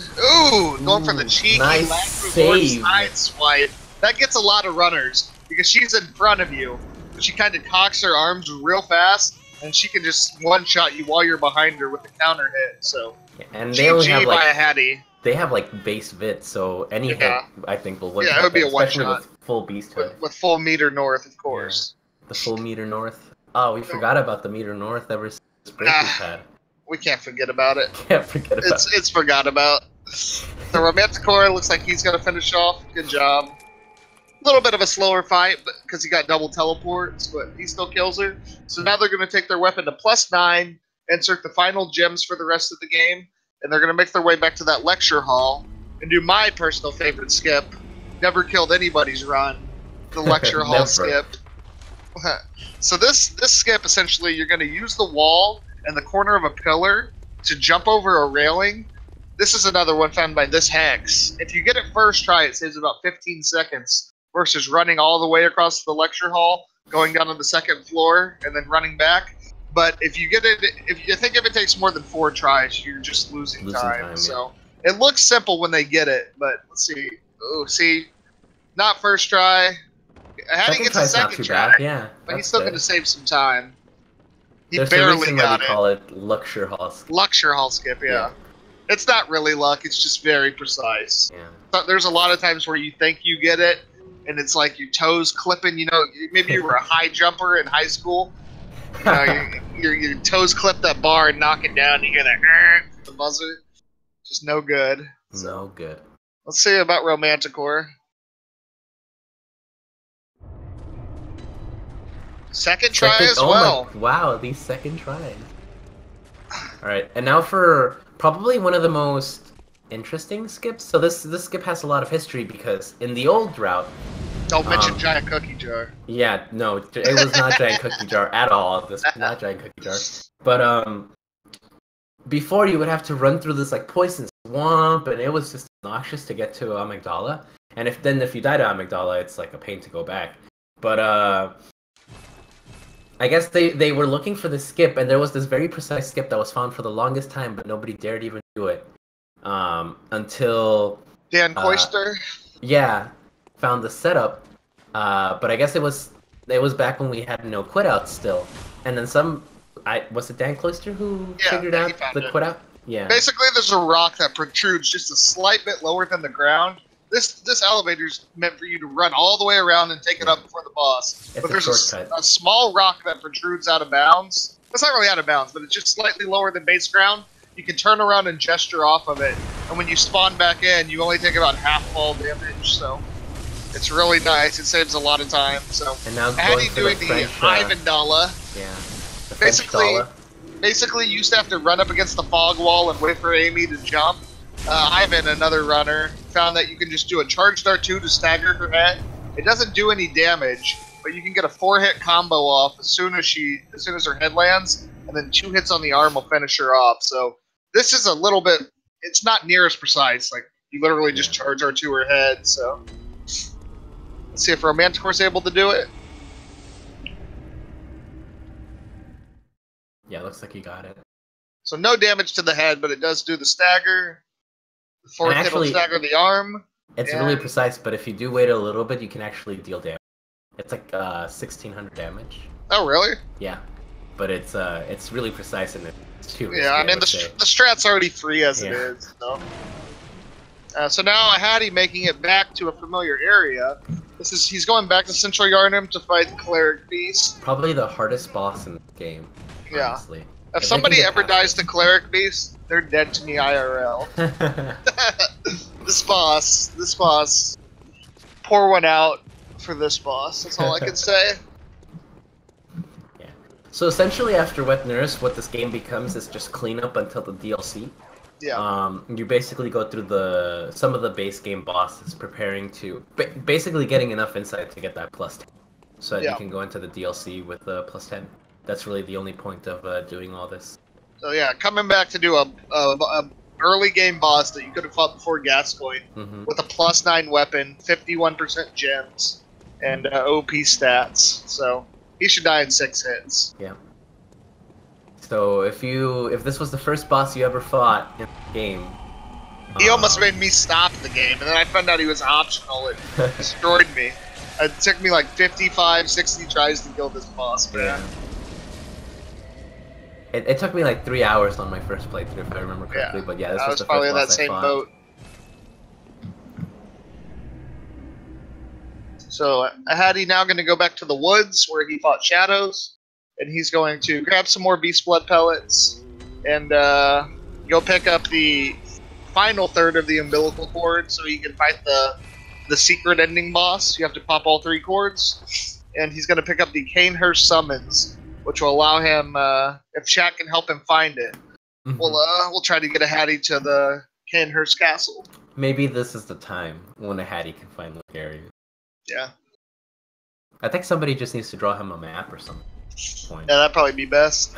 Speaker 2: going for the cheeky side swipe. That gets a lot of runners, because she's in front of you, but she kind of cocks her arms real fast, and she can just one-shot you while you're behind her with the counter hit, so...
Speaker 1: And they only have,
Speaker 2: by Ahady.
Speaker 1: They have, base vit, so any hit, I think, will one-shot.
Speaker 2: Yeah, it would be a one-shot.
Speaker 1: With full beast hood.
Speaker 2: With full meter north, of course.
Speaker 1: Yeah. The full meter north. Oh, we forgot about the meter north ever since Breaker's had.
Speaker 2: We can't forget about it.
Speaker 1: Can't forget about it.
Speaker 2: It's forgot about. The Romanticore looks like he's going to finish off. Good job. A little bit of a slower fight because he got double teleports, but he still kills her. So now they're going to take their weapon to +9, insert the final gems for the rest of the game, and they're going to make their way back to that lecture hall and do my personal favorite skip, never killed anybody's run, the lecture hall
Speaker 1: Never.
Speaker 2: skip. So this skip, essentially, you're going to use the wall and the corner of a pillar to jump over a railing. This is another one found by this hex. If you get it first try, it saves about 15 seconds versus running all the way across the lecture hall, going down to the second floor, and then running back. But if you get it, if you think if it takes more than 4 tries, you're just losing time. So it looks simple when they get it, but let's see. Oh, see, not first try. Ahady gets a second try.
Speaker 1: Bad. Yeah,
Speaker 2: but he's still going to save some time. He
Speaker 1: There's
Speaker 2: barely got
Speaker 1: it. Call it lecture hall skip.
Speaker 2: Lecture hall skip, yeah. It's not really luck. It's just very precise.
Speaker 1: Yeah.
Speaker 2: But there's a lot of times where you think you get it, and it's like your toes clipping. You know, maybe you were a high jumper in high school. You know, your toes clip that bar and knock it down. You hear that the buzzer. Just no good.
Speaker 1: No good.
Speaker 2: Let's see about Romanticore. Second try as well.
Speaker 1: Wow, these second tries. All right, and now for probably one of the most interesting skips. So this skip has a lot of history because in the old route.
Speaker 2: Don't mention giant cookie jar.
Speaker 1: Yeah, no, it was not giant cookie jar at all. This was not giant cookie jar. But before you would have to run through this like poison swamp, and it was just obnoxious to get to Amygdala. And if you die to Amygdala, it's like a pain to go back. But I guess they were looking for this skip, and there was this very precise skip that was found for the longest time, but nobody dared even do it until
Speaker 2: Dan Koister.
Speaker 1: Yeah, found the setup. But I guess it was back when we had no quit outs still, and then was it Dan Cloister who figured out the quit out? Yeah.
Speaker 2: Basically, there's a rock that protrudes just a slight bit lower than the ground. This elevator's meant for you to run all the way around and take it up before the boss. But there's a small rock that protrudes out of bounds. It's not really out of bounds, but it's just slightly lower than base ground. You can turn around and gesture off of it. And when you spawn back in, you only take about half fall damage, so it's really nice. It saves a lot of time. So
Speaker 1: and now
Speaker 2: Ahady doing the Ivandala.
Speaker 1: Yeah.
Speaker 2: Basically, you used to have to run up against the fog wall and wait for Amy to jump. Ivan, another runner, found that you can just do a charged R2 to stagger her head. It doesn't do any damage, but you can get a 4-hit combo off as soon as her head lands, and then 2 hits on the arm will finish her off. So this is a little bit. It's not near as precise. Like you literally just charge R2 her head. So let's see if Romanticore's able to do it.
Speaker 1: Yeah, looks like he got it.
Speaker 2: So no damage to the head, but it does do the stagger. The 4th hit will stagger the arm.
Speaker 1: It's really precise, but if you do wait a little bit, you can actually deal damage. It's like 1,600 damage.
Speaker 2: Oh, really?
Speaker 1: Yeah, but it's really precise and it's too risky,
Speaker 2: I mean the strat's already free as it is. So now Ahady making it back to a familiar area. He's going back to Central Yharnam to fight the Cleric Beast.
Speaker 1: Probably the hardest boss in the game. Honestly.
Speaker 2: If somebody ever dies to Cleric Beast, they're dead to me IRL. This boss. Pour one out for this boss. That's all I can say.
Speaker 1: Yeah. So essentially, after Wet Nurse, what this game becomes is just cleanup until the DLC.
Speaker 2: Yeah.
Speaker 1: You basically go through some of the base game bosses, preparing to basically getting enough insight to get that +10, so that you can go into the DLC with the +10. That's really the only point of doing all this.
Speaker 2: So yeah, coming back to do a early game boss that you could have fought before Gascoigne with a +9 weapon, 51% gems, and OP stats. So he should die in 6 hits.
Speaker 1: Yeah. So if this was the first boss you ever fought in the game,
Speaker 2: he almost made me stop the game, and then I found out he was optional. It destroyed me. It took me like 55, 60 tries to kill this boss, man.
Speaker 1: Yeah. It took me like 3 hours on my first playthrough, if I remember correctly. But yeah, this was the
Speaker 2: probably
Speaker 1: first boss
Speaker 2: that same
Speaker 1: I fought.
Speaker 2: boat. So Ahady now going to go back to the woods where he fought Shadows, and he's going to grab some more Beast Blood pellets and go pick up the final third of the umbilical cord so he can fight the secret ending boss. You have to pop all 3 cords, and he's going to pick up the Canehurst summons, which will allow him, if Shaq can help him find it, we'll try to get Ahady to the Canehurst castle.
Speaker 1: Maybe this is the time when Ahady can find the area.
Speaker 2: Yeah.
Speaker 1: I think somebody just needs to draw him a map or something.
Speaker 2: Yeah, that'd probably be best.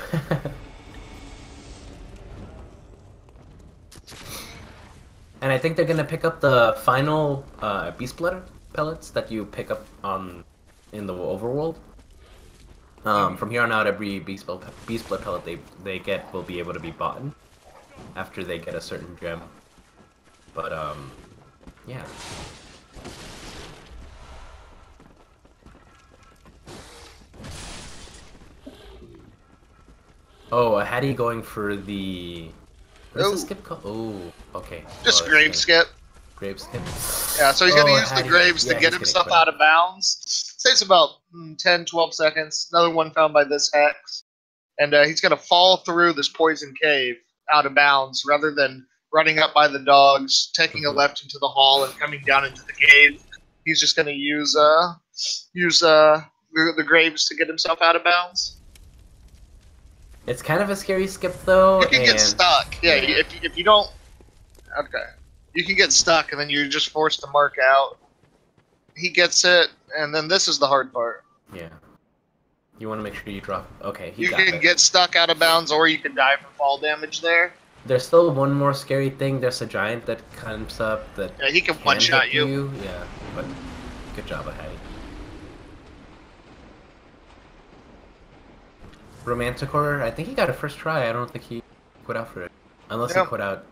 Speaker 1: And I think they're gonna pick up the final Beast Blood pellets that you pick up in the overworld. From here on out, every Beast Blood pellet they get will be able to be bought after they get a certain gem. But yeah. Oh, Ahady going for the... What is the skip called? Oh, okay.
Speaker 2: Just grave skip.
Speaker 1: Grave skip.
Speaker 2: Yeah, so he's going to use
Speaker 1: Ahady.
Speaker 2: the graves to get himself out of bounds. Saves about 10, 12 seconds. Another one found by this hex. And he's going to fall through this poison cave out of bounds rather than running up by the dogs, taking a left into the hall, and coming down into the cave. He's just going to use the graves to get himself out of bounds.
Speaker 1: It's kind of a scary skip, though.
Speaker 2: You can get stuck. Yeah, if you don't... Okay. You can get stuck, and then you're just forced to mark out. He gets it, and then this is the hard part.
Speaker 1: Yeah. You want to make sure you drop... Okay,
Speaker 2: you can get stuck out of bounds, or you can die from fall damage there.
Speaker 1: There's still one more scary thing. There's a giant that comes up that...
Speaker 2: Yeah, he can one-shot you.
Speaker 1: Yeah, but good job, Ahady. Romanticore, I think he got a first try. I don't think he quit out for it. Unless he quit out.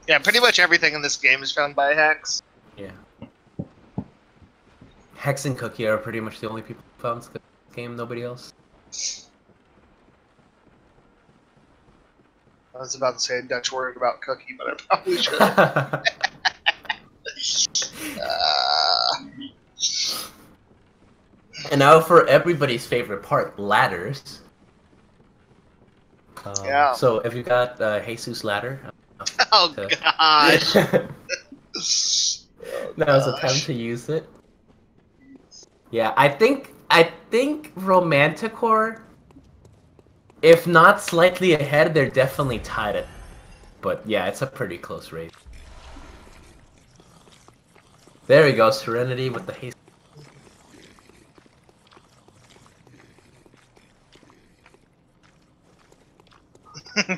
Speaker 2: Yeah, pretty much everything in this game is found by Hex.
Speaker 1: Yeah. Hex and Cookie are pretty much the only people who found this game, nobody else.
Speaker 2: I was about to say a Dutch word about Cookie, but I probably should.
Speaker 1: And now for everybody's favorite part, ladders.
Speaker 2: Yeah.
Speaker 1: So if you got Jesus ladder...
Speaker 2: Oh gosh!
Speaker 1: Now's the time to use it. Yeah, I think Romanticore, if not slightly ahead, they're definitely tied it. But yeah, it's a pretty close race. There we go, Serenity with the haste.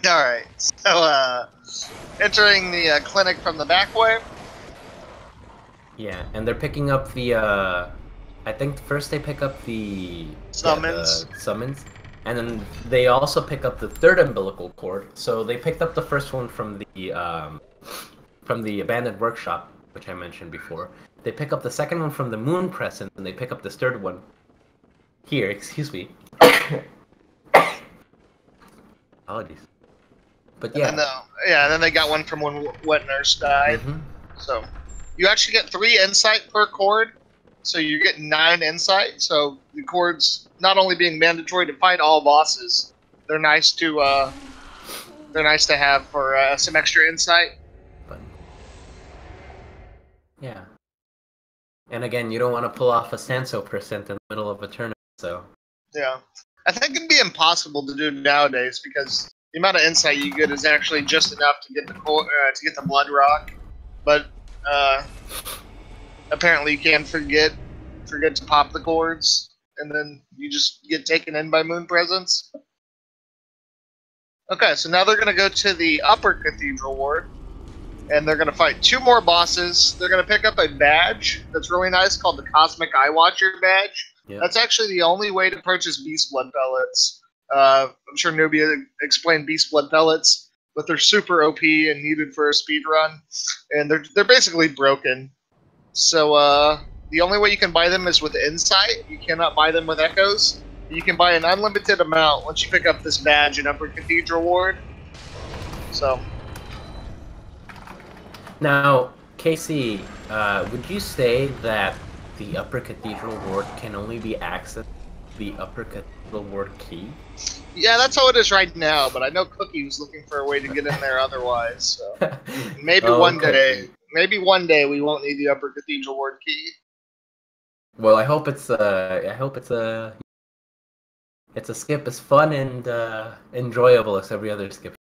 Speaker 2: Alright, so entering the clinic from the back way.
Speaker 1: Yeah, and they're picking up the I think first they pick up the
Speaker 2: summons.
Speaker 1: The summons, and then they also pick up the third umbilical cord. So they picked up the first one from the abandoned workshop, which I mentioned before. They pick up the second one from the moon crescent, and they pick up this third one here. Excuse me. Apologies. But yeah.
Speaker 2: And then they got one from when Wet Nurse died. So you actually get 3 insight per cord. So you get 9 insight. So the cords not only being mandatory to fight all bosses, they're nice to have for some extra insight.
Speaker 1: But, yeah. And again, you don't want to pull off a Sanso percent in the middle of a tournament, so.
Speaker 2: Yeah. I think it'd be impossible to do nowadays because the amount of insight you get is actually just enough to get the blood rock, but apparently you can forget to pop the cords, and then you just get taken in by moon presence. Okay, so now they're gonna go to the upper cathedral ward, and they're gonna fight 2 more bosses. They're gonna pick up a badge that's really nice called the Cosmic Eye Watcher badge. Yep. That's actually the only way to purchase Beast Blood pellets. I'm sure Nubia explained Beast Blood pellets, but they're super OP and needed for a speed run, and they're basically broken. So the only way you can buy them is with Insight. You cannot buy them with Echoes. You can buy an unlimited amount once you pick up this badge in Upper Cathedral Ward. So.
Speaker 1: Now, Casey, would you say that the Upper Cathedral Ward can only be accessed the Upper Cathedral Ward key?
Speaker 2: Yeah, that's how it is right now, but I know Cookie was looking for a way to get in there otherwise, so maybe one day we won't need the Upper Cathedral Ward key.
Speaker 1: Well, I hope it's a skip as fun and enjoyable as every other skip.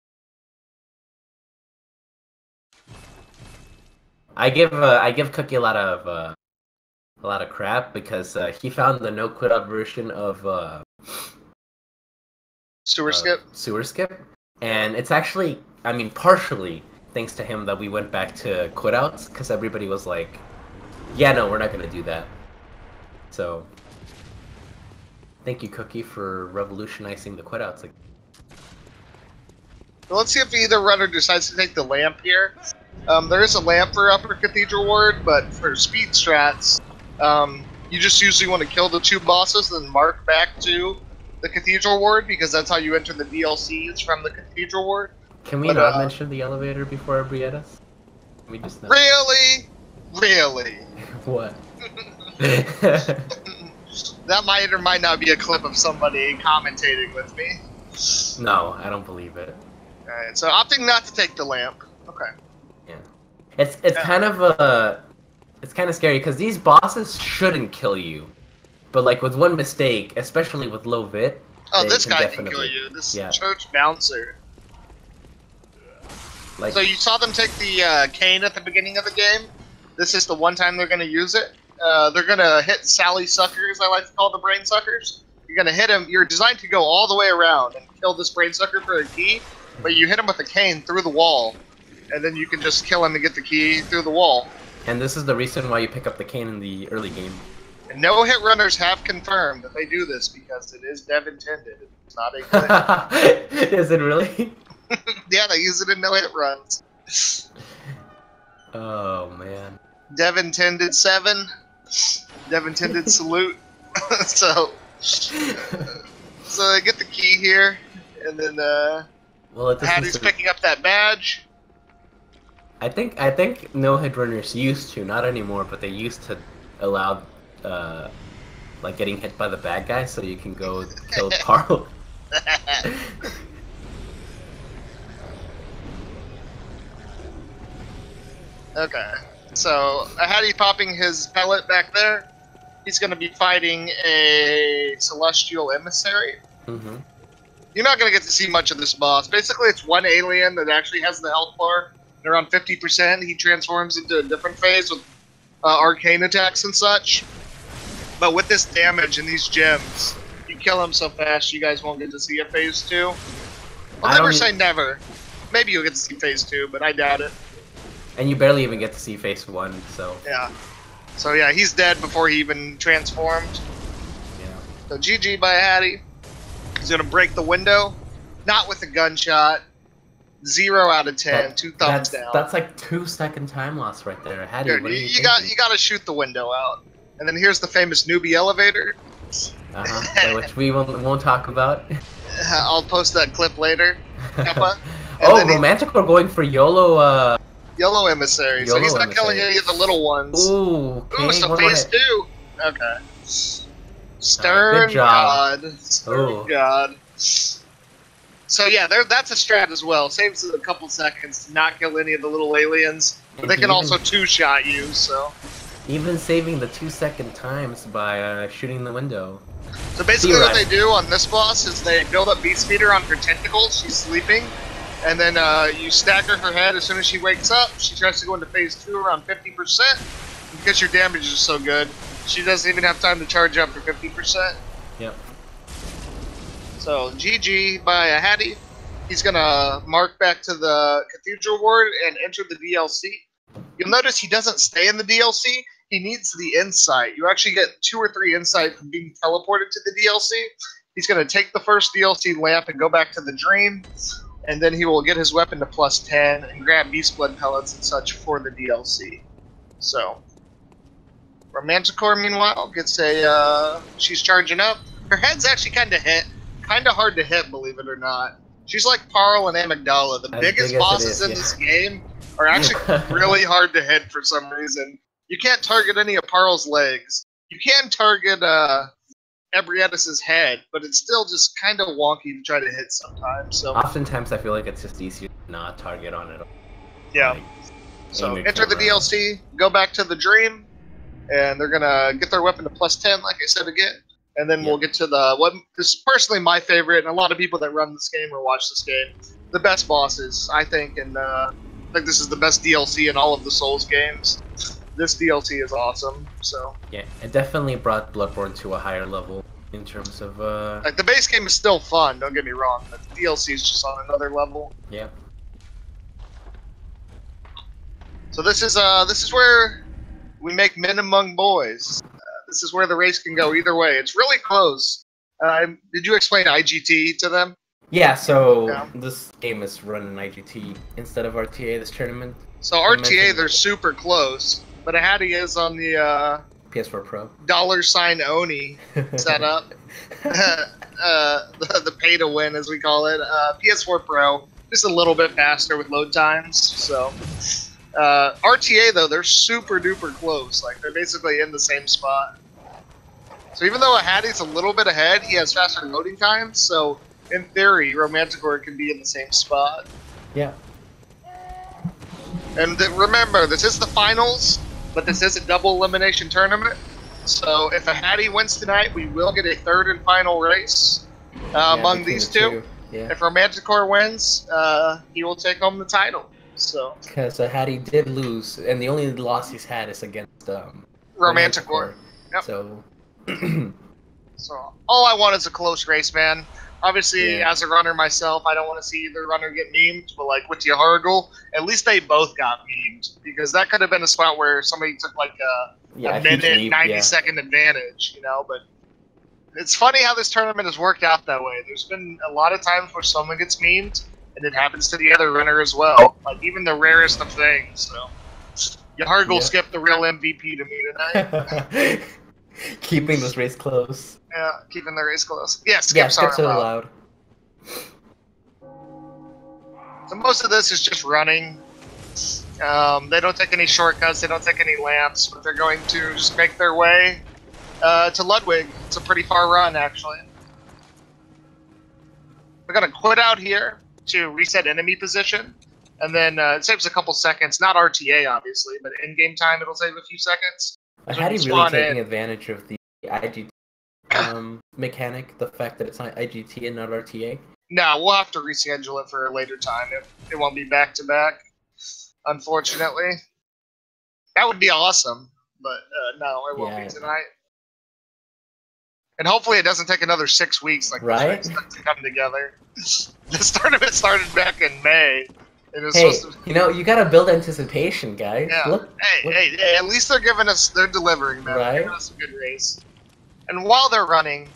Speaker 1: I give Cookie a lot of crap because he found the no quit out version of
Speaker 2: Sewer skip.
Speaker 1: Sewer Skip, and it's actually, I mean, partially thanks to him that we went back to quit outs because everybody was like, "Yeah, no, we're not gonna do that." So, thank you, Cookie, for revolutionizing the quit outs. Like,
Speaker 2: Well, let's see if either runner decides to take the lamp here. There is a lamp for Upper Cathedral Ward, but for speed strats, you just usually want to kill the 2 bosses and then mark back to the Cathedral Ward because that's how you enter the DLCs from the Cathedral Ward.
Speaker 1: can we not mention the elevator before Brietas? We just not...
Speaker 2: Really? Really?
Speaker 1: What?
Speaker 2: That might or might not be a clip of somebody commentating with me.
Speaker 1: No, I don't believe it.
Speaker 2: Alright, so opting not to take the lamp. Okay.
Speaker 1: Yeah, it's kind of it's kind of scary because these bosses shouldn't kill you, but like with one mistake, especially with low vit.
Speaker 2: Oh, this guy can kill you. This church bouncer.
Speaker 1: Like,
Speaker 2: so you saw them take the cane at the beginning of the game. This is the one time they're going to use it. They're going to hit Sally suckers, I like to call the brain suckers. You're going to hit him. You're designed to go all the way around and kill this brain sucker for a key, but you hit him with a cane through the wall, and then you can just kill him and get the key through the wall.
Speaker 1: And this is the reason why you pick up the cane in the early game.
Speaker 2: And no-hit runners have confirmed that they do this because it is dev intended. It's not a glitch.
Speaker 1: Is it really?
Speaker 2: Yeah, they use it in no-hit runs.
Speaker 1: Oh, man.
Speaker 2: Dev intended 7. Dev intended salute. So they get the key here, and then Ahaddy's picking up that badge.
Speaker 1: I think no-hit runners used to, not anymore, but they used to allow like getting hit by the bad guy so you can go kill Carl.
Speaker 2: Okay, so Ahady popping his pellet back there. He's going to be fighting a Celestial Emissary.
Speaker 1: Mm-hmm.
Speaker 2: You're not going to get to see much of this boss. Basically, it's one alien that actually has the health bar. And around 50%, he transforms into a different phase with arcane attacks and such. But with this damage and these gems, you kill him so fast you guys won't get to see a phase 2. I'll never say never. Maybe you'll get to see phase 2, but I doubt it.
Speaker 1: And you barely even get to see phase 1, so...
Speaker 2: Yeah. So yeah, he's dead before he even transformed.
Speaker 1: Yeah.
Speaker 2: So GG by Ahady. He's gonna break the window. Not with a gunshot. 0 out of 10. 2 thumbs down.
Speaker 1: That's like 2-second time loss right there. Ahady, what are
Speaker 2: you gotta shoot the window out. And then here's the famous newbie elevator.
Speaker 1: Which we won't talk about.
Speaker 2: I'll post that clip later.
Speaker 1: Oh, Romanticore going for YOLO.
Speaker 2: YOLO Emissary. So he's not killing any of the little ones.
Speaker 1: Ooh,
Speaker 2: so phase 2. Okay. Stern God. Stern God. So yeah, that's a strat as well. Saves a couple seconds to not kill any of the little aliens. But they can also 2-shot you, so...
Speaker 1: Even saving the 2-second times by shooting the window.
Speaker 2: So basically what they do on this boss is they build up Beast Meter on her tentacles. She's sleeping. And then you stagger her head as soon as she wakes up. She tries to go into phase 2 around 50%. Because your damage is so good, she doesn't even have time to charge up for 50%.
Speaker 1: Yep.
Speaker 2: So GG by Ahady. He's gonna mark back to the Cathedral Ward and enter the DLC. You'll notice he doesn't stay in the DLC. He needs the insight. You actually get 2 or 3 insight from being teleported to the DLC. He's gonna take the first DLC lamp and go back to the dream. And then he will get his weapon to +10 and grab Beast Blood pellets and such for the DLC. So, Romanticore, meanwhile, gets a, she's charging up. Her head's actually kind of hard to hit, believe it or not. She's like Parl and Amygdala. The biggest bosses in this game are actually really hard to hit for some reason. You can't target any of Parl's legs. You can target, Ebrietas' head, but it's still just kind of wonky to try to hit sometimes. So
Speaker 1: oftentimes I feel like it's just easier to not target on it.
Speaker 2: Yeah. Like, so enter the DLC, go back to the dream, and they're gonna get their weapon to +10, like I said again, and then we'll get to the what is personally my favorite, and a lot of people that run this game or watch this game, the best bosses I think in think this is the best DLC in all of the Souls games. This DLC is awesome. So
Speaker 1: yeah, it definitely brought Bloodborne to a higher level in terms of
Speaker 2: like the base game is still fun. Don't get me wrong, but the DLC is just on another level.
Speaker 1: yeah.
Speaker 2: So this is where we make men among boys. This is where the race can go either way. It's really close. Did you explain IGT to them?
Speaker 1: Yeah, so
Speaker 2: Yeah.
Speaker 1: this game is run in IGT instead of RTA, this tournament.
Speaker 2: So RTA, they're super close, but Ahady is on the
Speaker 1: PS4 Pro.
Speaker 2: $ Oni setup. The pay to win, as we call it. PS4 Pro, just a little bit faster with load times. So RTA though, they're super duper close. Like they're basically in the same spot. So even though Ahady's a little bit ahead, he has faster loading times. So in theory, Romanticore can be in the same spot.
Speaker 1: Yeah.
Speaker 2: And remember, this is the finals, but this is a double elimination tournament. So if Ahady wins tonight, we will get a third and final race among these two.
Speaker 1: Yeah.
Speaker 2: If Romanticore wins, he will take home the title. So
Speaker 1: because Ahady did lose, and the only loss he's had is against
Speaker 2: Romanticore. Yep.
Speaker 1: So.
Speaker 2: So all I want is a close race, man. Obviously, as a runner myself, I don't want to see either runner get memed, but like with Yahargul, at least they both got memed, because that could have been a spot where somebody took like a minute, 90-second advantage, you know. But it's funny how this tournament has worked out that way. There's been a lot of times where someone gets memed, and it happens to the other runner as well. Like even the rarest of things. So Yahargul skipped the real MVP to me tonight.
Speaker 1: Keeping this race close.
Speaker 2: Yeah, keeping the race close. Yeah, skips
Speaker 1: are allowed.
Speaker 2: So most of this is just running. They don't take any shortcuts, they don't take any lamps, but they're going to just make their way to Ludwig. It's a pretty far run, actually. We're going to quit out here to reset enemy position, and then it saves a couple seconds. Not RTA, obviously, but in-game time it'll save a few seconds.
Speaker 1: Ahady really taking advantage of the IGT mechanic, the fact that it's not IGT and not RTA?
Speaker 2: No, we'll have to reschedule it for a later time. It won't be back-to-back, unfortunately. That would be awesome, but no, it won't be tonight. And hopefully it doesn't take another 6 weeks like this to come together. This tournament started back in May.
Speaker 1: Hey, you know, you gotta build anticipation, guys.
Speaker 2: Yeah.
Speaker 1: Look,
Speaker 2: hey, at least they're delivering, man. They're giving us a good race. And while they're running,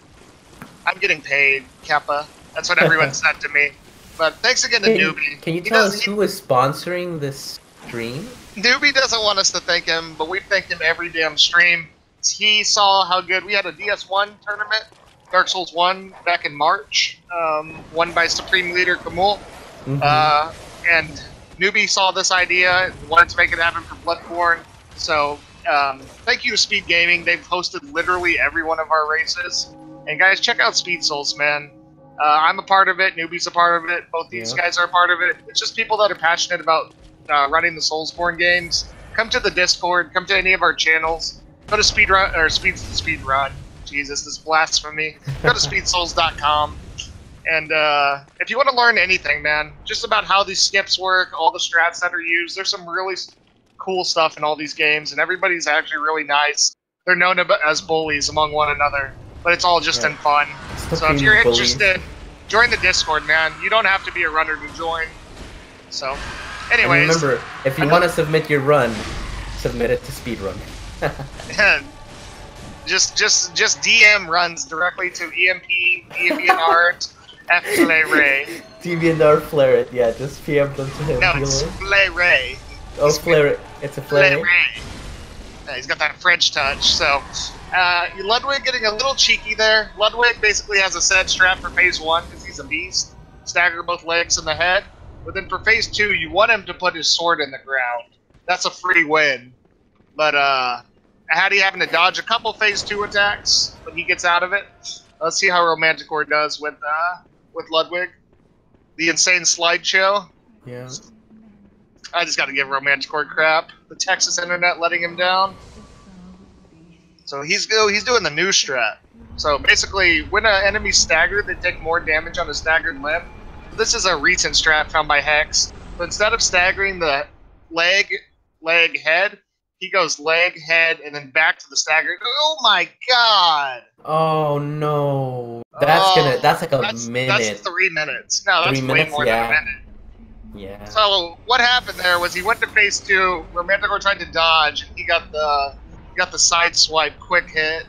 Speaker 2: I'm getting paid, Keppa. That's what everyone said to me. But thanks again to Newbie.
Speaker 1: Can you tell us who is sponsoring this stream?
Speaker 2: Newbie doesn't want us to thank him, but we've thanked him every damn stream. He saw how good we had a DS1 tournament, Dark Souls 1, back in March, won by Supreme Leader Kamul. And Newbie saw this idea, wanted to make it happen for Bloodborne. So thank you to Speed Gaming. They've hosted literally every one of our races. And guys, check out Speed Souls, man. I'm a part of it. Newbie's a part of it. Both these guys are a part of it. It's just people that are passionate about running the Soulsborne games. Come to the Discord. Come to any of our channels. Go to Speedrun. Jesus, this blasphemy. Go to speedsouls.com. And if you want to learn anything, man, just about how these skips work, all the strats that are used, there's some really cool stuff in all these games, and everybody's actually really nice. They're known as bullies among one another, but it's all just in fun. So if you're interested, join the Discord, man. You don't have to be a runner to join. So, anyways.
Speaker 1: And remember, if you want to submit your run, submit it to Speedrun.
Speaker 2: just DM runs directly to EMP, DeviantArt, FLayRay.
Speaker 1: DeviantArt Flare it, yeah, just PM them to him.
Speaker 2: No, it's FLayRay.
Speaker 1: Oh, Flare it. It's a Flare.
Speaker 2: Yeah, he's got that French touch, so... Ludwig getting a little cheeky there. Ludwig basically has a set strat for phase 1 because he's a beast. Stagger both legs and the head. But then for phase 2, you want him to put his sword in the ground. That's a free win. But Ahady having to dodge a couple phase 2 attacks, but he gets out of it. Let's see how Romanticore does with Ludwig. The insane slideshow.
Speaker 1: Yeah.
Speaker 2: I just got to give Romanticore crap. The Texas internet letting him down. So he's doing the new strat. So basically, when an enemy's staggered, they take more damage on a staggered limb. This is a recent strat found by Hex. But instead of staggering the leg, head, he goes leg, head, and then back to the stagger. Oh my god!
Speaker 1: Oh no. That's like a minute.
Speaker 2: That's 3 minutes. No, that's
Speaker 1: 3
Speaker 2: way
Speaker 1: minutes,
Speaker 2: more
Speaker 1: yeah.
Speaker 2: than a minute.
Speaker 1: Yeah.
Speaker 2: So what happened there was he went to phase 2, Romanticore tried to dodge, and he got the side swipe quick hit.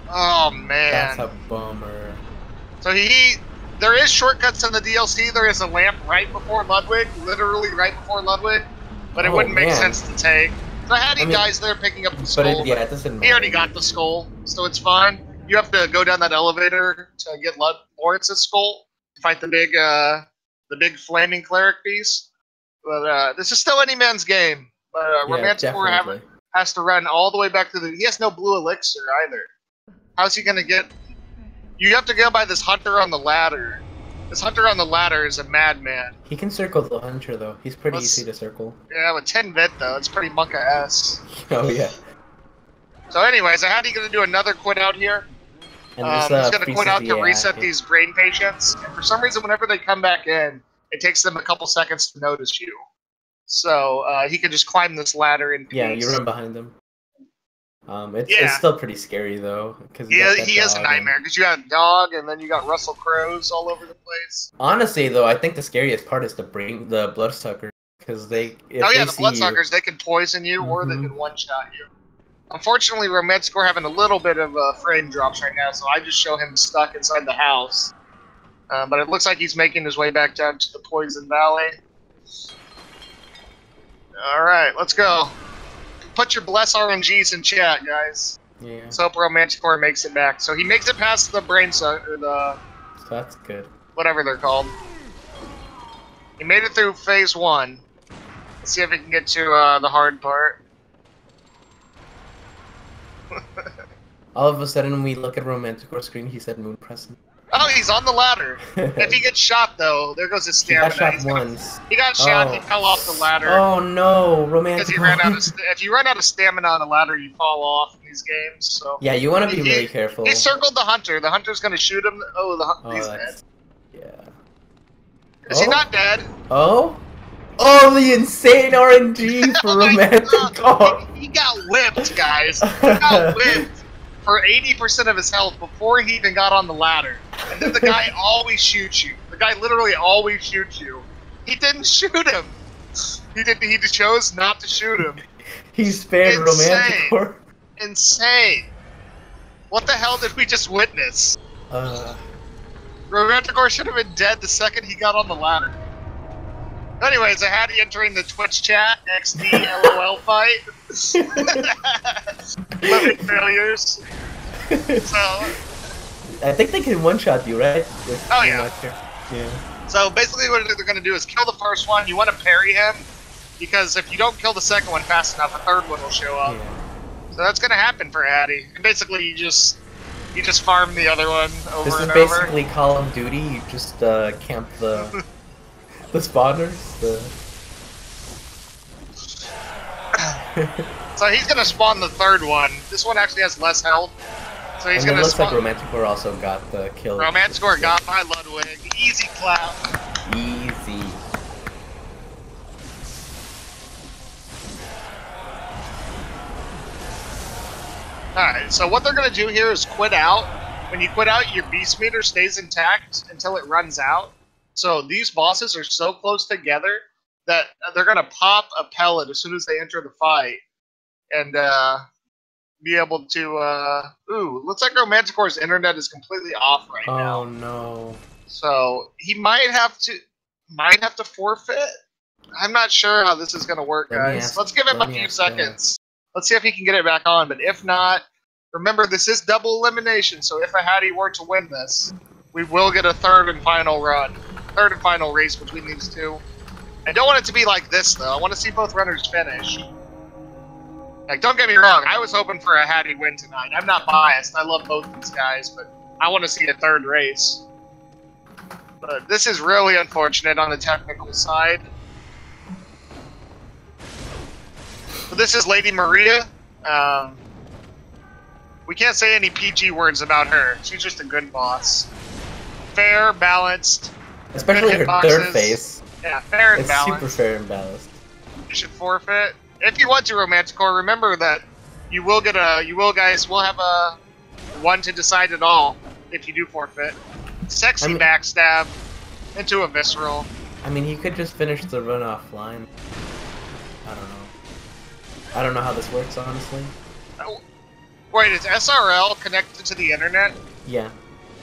Speaker 2: Oh man.
Speaker 1: That's a bummer.
Speaker 2: So there is shortcuts in the DLC. There is a lamp right before Ludwig, literally right before Ludwig, but it wouldn't make sense to take. So Ahady dies there picking up the skull.
Speaker 1: But it doesn't matter.
Speaker 2: He already got the skull, so it's fine. You have to go down that elevator to get Lawrence's skull to fight the big flaming cleric beast. But this is still any man's game. But Romanticore has to run all the way back to he has no blue elixir either. How's he gonna get? You have to go by this hunter on the ladder. This hunter on the ladder is a madman.
Speaker 1: He can circle the hunter though. He's pretty easy to circle.
Speaker 2: Yeah, with 10 bit though, it's pretty monka-esque.
Speaker 1: Oh yeah.
Speaker 2: So anyways, Ahady gonna do another quit out here.
Speaker 1: And
Speaker 2: he's gonna quit out to reset these brain patients. And for some reason, whenever they come back in, it takes them a couple seconds to notice you. So he can just climb this ladder in peace.
Speaker 1: Yeah, you run behind them. It's still pretty scary though, because
Speaker 2: he is a nightmare because you got a dog and then you got Russell Crowes all over the place.
Speaker 1: Honestly, though, I think the scariest part is the bloodsucker, because the
Speaker 2: bloodsuckers they can poison you or they can one-shot you. Unfortunately, Romanticore having a little bit of frame drops right now, so I just show him stuck inside the house. But it looks like he's making his way back down to the Poison Valley. All right, let's go. Put your bless RNGs in chat, guys.
Speaker 1: Yeah.
Speaker 2: Let's hope Romanticore makes it back. So he makes it past the brain sucker,
Speaker 1: So that's good.
Speaker 2: Whatever they're called. He made it through phase 1. Let's see if he can get to the hard part.
Speaker 1: All of a sudden, we look at Romanticore's screen. He said moon crescent.
Speaker 2: Oh, he's on the ladder. If he gets shot, though, there goes his stamina.
Speaker 1: He got shot once.
Speaker 2: He got shot. He fell off the ladder.
Speaker 1: Oh no, Romanticore!
Speaker 2: Because he ran out of. If you run out of stamina on a ladder, you fall off in these games. So
Speaker 1: yeah, you want to be really careful.
Speaker 2: He circled the hunter. The hunter's gonna shoot him. Oh, he's dead.
Speaker 1: Yeah.
Speaker 2: Is he not dead?
Speaker 1: Oh. Oh, the insane RNG for Romanticore!
Speaker 2: He got whipped, guys. He got whipped for 80% of his health before he even got on the ladder. And then the guy always shoots you. The guy literally always shoots you. He didn't shoot him. He just chose not to shoot him.
Speaker 1: He spared Romanticore.
Speaker 2: Insane. What the hell did we just witness? Romanticore should have been dead the second he got on the ladder. Anyways, Ahady entering the Twitch chat, XD LOL fight. Living failures. So.
Speaker 1: I think they can one-shot you, right?
Speaker 2: Oh yeah.
Speaker 1: Yeah.
Speaker 2: So basically what they're going to do is kill the first one, you want to parry him, because if you don't kill the second one fast enough, a third one will show up. Yeah. So that's going to happen for Ahady. And basically you just farm the other one over and over.
Speaker 1: This is basically Call of Duty, you just camp the... The spawners?
Speaker 2: So he's gonna spawn the third one. This one actually has less health. So he's gonna
Speaker 1: looks like Romanticore also got the kill.
Speaker 2: Romanticore got by Ludwig. Easy clap.
Speaker 1: Easy.
Speaker 2: Alright, so what they're gonna do here is quit out. When you quit out, your beast meter stays intact until it runs out. So these bosses are so close together that they're going to pop a pellet as soon as they enter the fight. And be able to... looks like Romanticore's internet is completely off right now.
Speaker 1: Oh no.
Speaker 2: So he might have to forfeit. I'm not sure how this is going to work, guys. Let's give him a few seconds. Let's see if he can get it back on. But if not, remember this is double elimination. So if Ahady were to win this, we will get a third and final race between these two. I don't want it to be like this, though. I want to see both runners finish. Like, don't get me wrong, I was hoping for a Ahady win tonight. I'm not biased. I love both these guys, but I want to see a third race. But this is really unfortunate on the technical side. So this is Lady Maria. We can't say any PG words about her. She's just a good boss. Fair, balanced.
Speaker 1: Especially her third face.
Speaker 2: Yeah, fair and
Speaker 1: It's
Speaker 2: balanced.
Speaker 1: super fair and balanced.
Speaker 2: You should forfeit. If you want to Romanticore, remember that you will guys will have a one to decide it all if you do forfeit. Sexy backstab into a visceral.
Speaker 1: I mean, he could just finish the run offline. I don't know. I don't know how this works, honestly.
Speaker 2: Wait, is SRL connected to the internet?
Speaker 1: Yeah.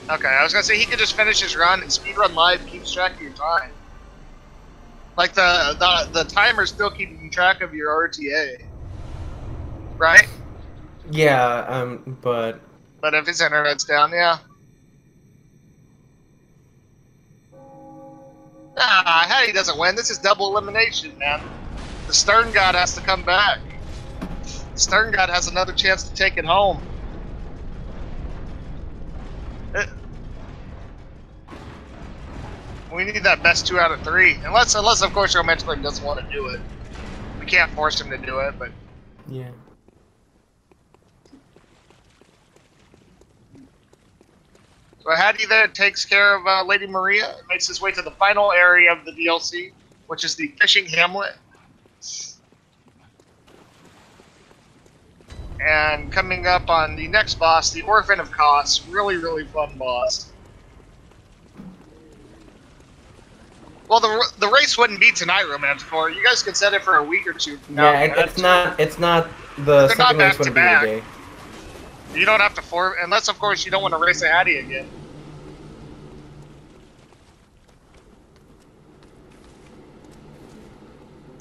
Speaker 2: Okay, I was gonna say he could just finish his run and speedrun live keeps track of your time. Like the timer's still keeping track of your RTA, right?
Speaker 1: Yeah, but
Speaker 2: if his internet's down, yeah. Ah, Ahady doesn't win. This is double elimination, man. The Stern God has to come back. Stern God has another chance to take it home. We need that best 2 out of 3. Unless of course Romanticore doesn't want to do it. We can't force him to do it, but
Speaker 1: yeah.
Speaker 2: so Ahady there takes care of Lady Maria and makes his way to the final area of the DLC, which is the Fishing Hamlet. And coming up on the next boss, the Orphan of Kos. Really, really fun boss. Well, the race wouldn't be tonight, Romanticore. You guys could set it for a week or two.
Speaker 1: Yeah, it's not the second race wouldn't be today.
Speaker 2: You don't have to unless of course you don't want to race Ahady again.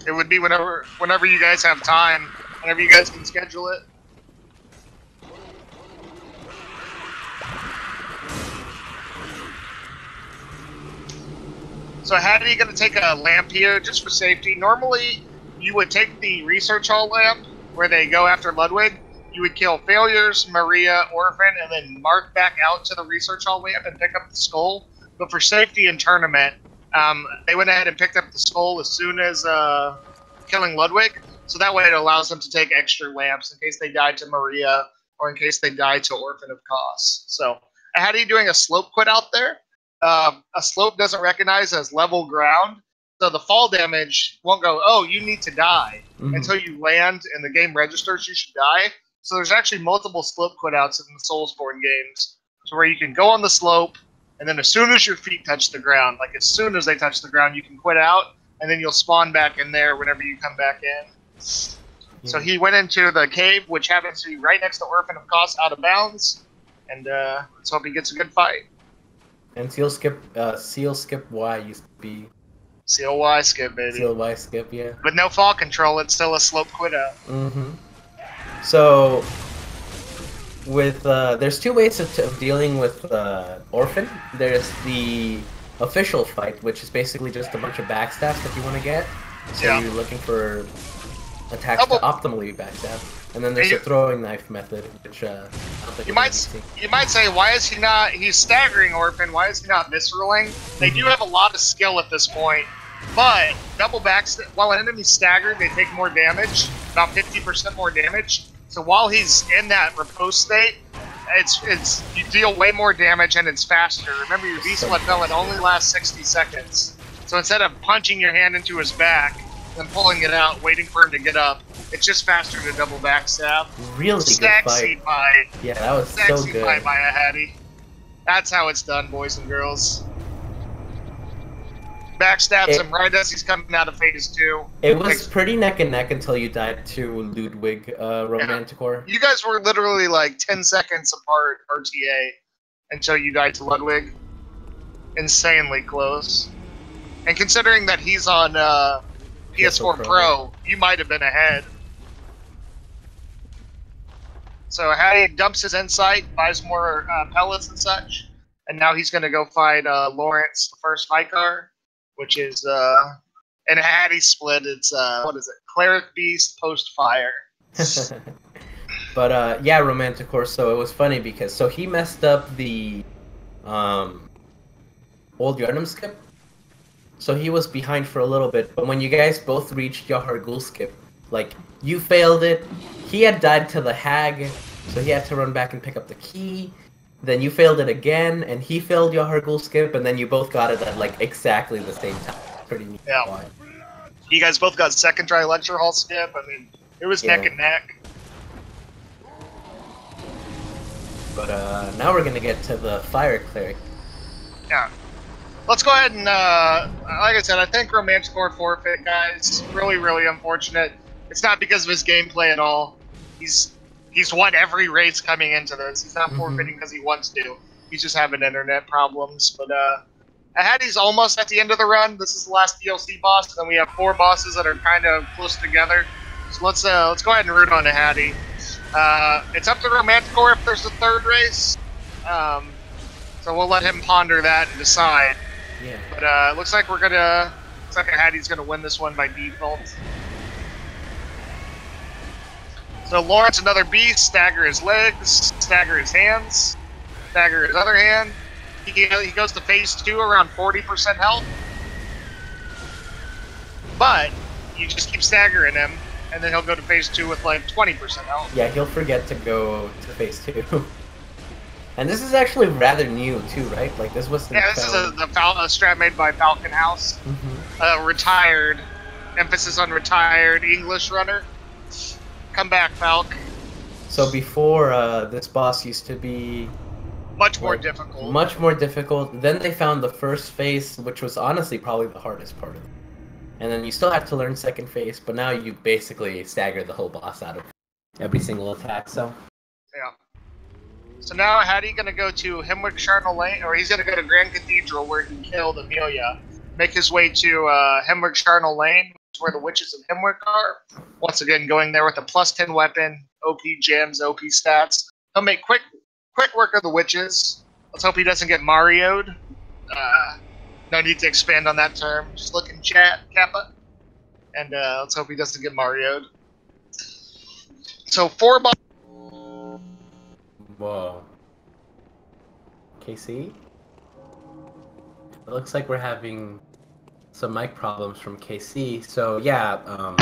Speaker 2: It would be whenever you guys have time, whenever you guys can schedule it. So Ahady going to take a lamp here just for safety. Normally, you would take the research hall lamp where they go after Ludwig. You would kill Failures, Maria, Orphan, and then mark back out to the research hall lamp and pick up the skull. But for safety in tournament, they went ahead and picked up the skull as soon as killing Ludwig. So that way it allows them to take extra lamps in case they died to Maria or in case they died to Orphan of Kos. So Ahady doing a slope quit out there. A slope doesn't recognize as level ground, so the fall damage won't go, oh, you need to die, until you land and the game registers you should die. So there's actually multiple slope quit outs in the Soulsborne games, so where you can go on the slope, and then as soon as your feet touch the ground, like as soon as they touch the ground, you can quit out, and then you'll spawn back in there whenever you come back in. Yeah. So he went into the cave, which happens to be right next to Orphan of Kos, out of bounds, and let's hope he gets a good fight.
Speaker 1: And seal skip Y used to be.
Speaker 2: Seal Y skip, baby.
Speaker 1: Seal Y skip, yeah.
Speaker 2: But no fall control, it's still a slope quit out.
Speaker 1: So, with there's two ways of dealing with Orphan. There's the official fight, which is basically just a bunch of backstabs that you want to get. So you're looking for attacks to optimally backstab. And then there's the throwing knife method, which I don't think
Speaker 2: you might say, why is he not? He's staggering Orphan. Why is he not visceraling? They do have a lot of skill at this point, but double backstab. While an enemy's staggered, they take more damage, about 50% more damage. So while he's in that repose state, it's you deal way more damage and it's faster. Remember, your V-Sweat pellet only lasts 60 seconds. So instead of punching your hand into his back and pulling it out, waiting for him to get up, it's just faster to double backstab.
Speaker 1: Really good fight. Yeah, that was so good.
Speaker 2: Sexy fight by Ahady. That's how it's done, boys and girls. Backstabs him right as he's coming out of phase 2.
Speaker 1: It was pretty neck and neck until you died to Ludwig Romanticore.
Speaker 2: Yeah. You guys were literally like 10 seconds apart RTA until you died to Ludwig. Insanely close. And considering that he's on PS4 Pro, you might have been ahead. So Ahady dumps his insight, buys more pellets and such, and now he's going to go fight Lawrence, the first Vicar, which is an Ahady split. It's what is it? Cleric Beast post Fire.
Speaker 1: But yeah, Romanticore. So it was funny because he messed up the old Yharnam skip. So he was behind for a little bit, but when you guys both reached Yahar Ghul skip, like, you failed it, he had died to the hag, so he had to run back and pick up the key, then you failed it again, and he failed Yahar Ghul skip, and then you both got it at, like, exactly the same time. pretty neat.
Speaker 2: Yeah. You guys both got second try lecture hall skip. I mean, it was neck and neck.
Speaker 1: But now we're gonna get to the fire cleric.
Speaker 2: Yeah. Let's go ahead and, like I said, I think Romanticore forfeit, guys. Really, really unfortunate. It's not because of his gameplay at all. He's won every race coming into this. He's not forfeiting because he wants to. He's just having internet problems. But Ahady's almost at the end of the run. This is the last DLC boss, and we have 4 bosses that are kind of close together. So let's go ahead and root on Ahady. It's up to Romanticore if there's a third race. So we'll let him ponder that and decide.
Speaker 1: Yeah.
Speaker 2: But it looks like Ahady's gonna win this one by default. So Lawrence, another beast, stagger his legs, stagger his hands, stagger his other hand. He goes to phase 2 around 40% health. But you just keep staggering him, and then he'll go to phase 2 with like 20% health.
Speaker 1: Yeah, he'll forget to go to phase 2. And this is actually rather new too, right? Like this was.
Speaker 2: Yeah, this is a strat made by Falcon House. Retired, emphasis on retired English runner. Come back, Falk.
Speaker 1: So before this boss used to be
Speaker 2: much more difficult.
Speaker 1: Much more difficult. Then they found the first phase, which was honestly probably the hardest part of it. And then you still have to learn second phase, but now you basically stagger the whole boss out of every single attack. So.
Speaker 2: Yeah. So now, Ahady gonna go to Hemwick Charnel Lane, or he's gonna go to Grand Cathedral where he killed Amelia, make his way to Hemwick Charnel Lane, which is where the witches of Hemwick are. Once again, going there with a +10 weapon, OP gems, OP stats. He'll make quick work of the witches. Let's hope he doesn't get Mario'd. No need to expand on that term. Just look in chat, Kappa. And let's hope he doesn't get Mario'd. So 4 bosses.
Speaker 1: Whoa. KC? It looks like we're having some mic problems from KC. So yeah,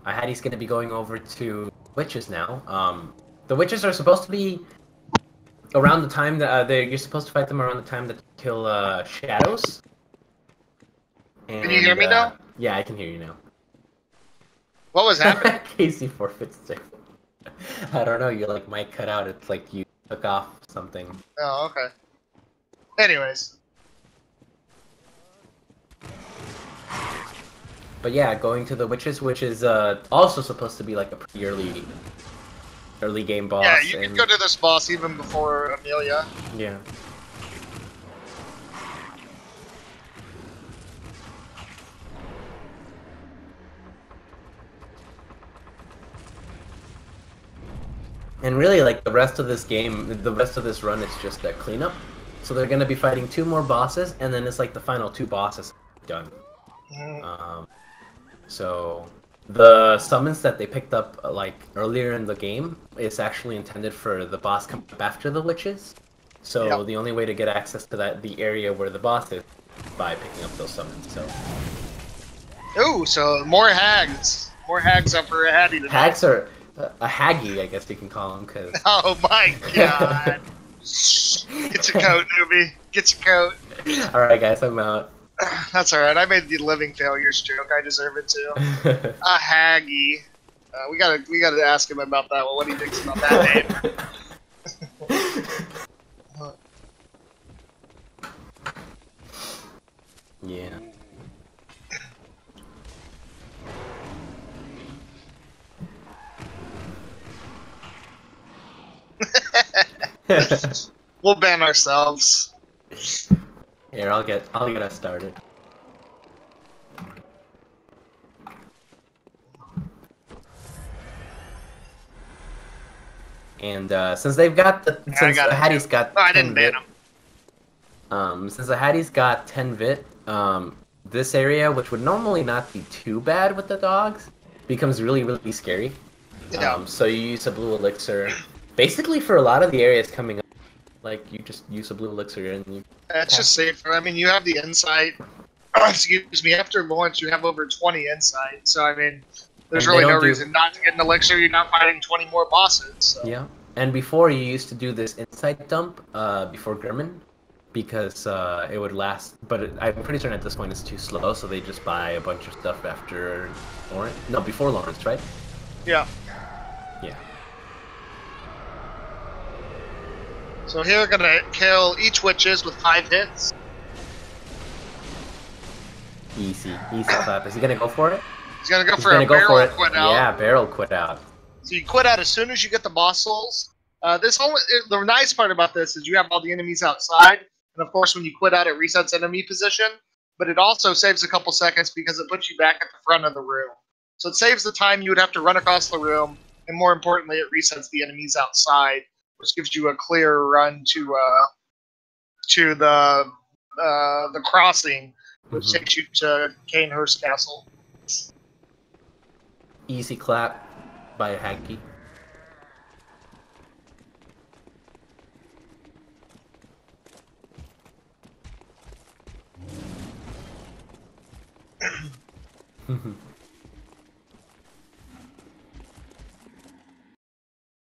Speaker 1: Ahady's gonna be going over to witches now. The witches are supposed to be around the time that you're supposed to fight them around the time that you kill shadows. And,
Speaker 2: can you hear me now?
Speaker 1: Yeah, I can hear you now.
Speaker 2: What was happening?
Speaker 1: KC forfeits too. I don't know, your like mic cut out, it's like you took off something.
Speaker 2: Oh, okay. Anyways.
Speaker 1: But yeah, going to the witches, which is also supposed to be like a pretty early game boss.
Speaker 2: Yeah, you can go to this boss even before Amelia.
Speaker 1: Yeah. And really, like, the rest of this game, the rest of this run is just a cleanup. So they're going to be fighting 2 more bosses, and then it's like the final 2 bosses done. So the summons that they picked up, like, earlier in the game is actually intended for the boss coming up after the witches. So the only way to get access to the area where the boss is by picking up those summons, so...
Speaker 2: Ooh, so more hags. More hags up for Ahady today.
Speaker 1: Hags are... a haggy, I guess you can call him, because...
Speaker 2: Oh my god! Get your coat, newbie. Get your coat.
Speaker 1: Alright, guys, I'm out.
Speaker 2: That's alright. I made the living failures joke. I deserve it too. A haggy. We gotta ask him about that one. What he thinks about that name.
Speaker 1: Yeah.
Speaker 2: We'll ban ourselves.
Speaker 1: Here, I'll get us started. And since they've got since Ahady's got
Speaker 2: I didn't ban
Speaker 1: him. Since Ahady's got 10 vit, this area, which would normally not be too bad with the dogs, becomes really scary.
Speaker 2: Yeah.
Speaker 1: So you use a blue elixir, basically for a lot of the areas coming up. Like you just use a blue elixir and you.
Speaker 2: It's just safer. I mean, you have the insight. Excuse me. After launch, you have over 20 insight. So I mean, there's really no reason not to get an elixir. You're not fighting 20 more bosses. So.
Speaker 1: Yeah. And before you used to do this insight dump before Gurman, because it would last. But I'm pretty certain at this point it's too slow, so they just buy a bunch of stuff after Lawrence. No, before Lawrence, right?
Speaker 2: Yeah.
Speaker 1: Yeah.
Speaker 2: So here we're gonna kill each witches with 5 hits.
Speaker 1: Easy clap. Is he gonna go for it?
Speaker 2: He's gonna go for a barrel quit out.
Speaker 1: Yeah, barrel quit out.
Speaker 2: So you quit out as soon as you get the boss souls. The nice part about this is you have all the enemies outside, and of course when you quit out it resets enemy position, but it also saves a couple seconds because it puts you back at the front of the room. So it saves the time you would have to run across the room, and more importantly it resets the enemies outside, which gives you a clear run to the crossing, which takes you to Canehurst Castle.
Speaker 1: Easy clap by Ahady.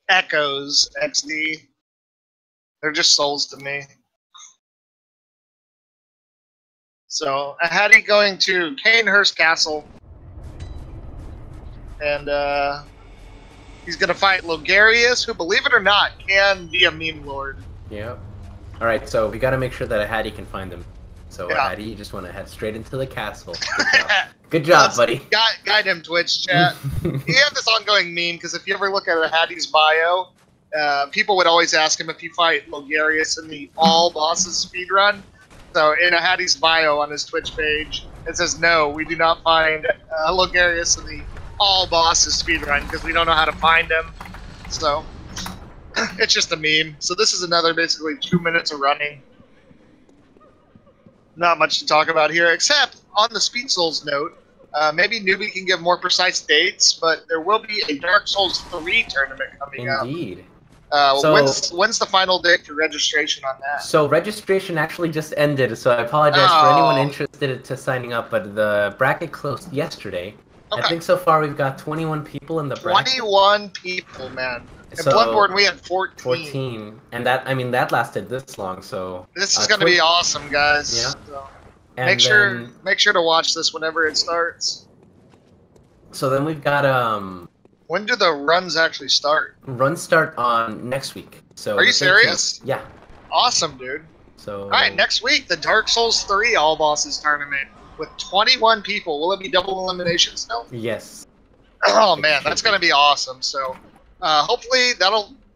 Speaker 2: Echoes, XD. They're just souls to me. So, Ahady going to Canehurst Castle. And, he's gonna fight Logarius, who, believe it or not, can be a meme lord.
Speaker 1: Yep. Alright, so we gotta make sure that Ahady can find him. So,
Speaker 2: Yeah.
Speaker 1: Ahady, you just want to head straight into the castle. Good job, Good job buddy.
Speaker 2: Guide him, Twitch chat. You have this ongoing meme, because if you ever look at Ahady's bio, people would always ask him if you fight Logarius in the all bosses speedrun. So in Ahady's bio on his Twitch page, it says, no, we do not find Logarius in the all bosses speedrun because we don't know how to find him. So it's just a meme. So this is another basically 2 minutes of running. Not much to talk about here, except on the Speed Souls note, maybe Newbie can give more precise dates, but there will be a Dark Souls 3 tournament coming up.
Speaker 1: Indeed.
Speaker 2: When's the final date for registration on that?
Speaker 1: So registration actually just ended, so I apologize for anyone interested to signing up, but the bracket closed yesterday. Okay. I think so far we've got 21 people in the bracket.
Speaker 2: 21 people, man. In Bloodborne we had 14.
Speaker 1: 14. And that lasted this long, so...
Speaker 2: This is going to be awesome, guys. Yeah. So make sure to watch this whenever it starts.
Speaker 1: So then we've got,
Speaker 2: When do the runs actually start?
Speaker 1: Runs start on next week. So
Speaker 2: are you serious?
Speaker 1: Yeah.
Speaker 2: Awesome, dude.
Speaker 1: So...
Speaker 2: Alright, next week, the Dark Souls 3 All Bosses Tournament with 21 people. Will it be double elimination still?
Speaker 1: Yes.
Speaker 2: Oh, man, that's going to be awesome. So... hopefully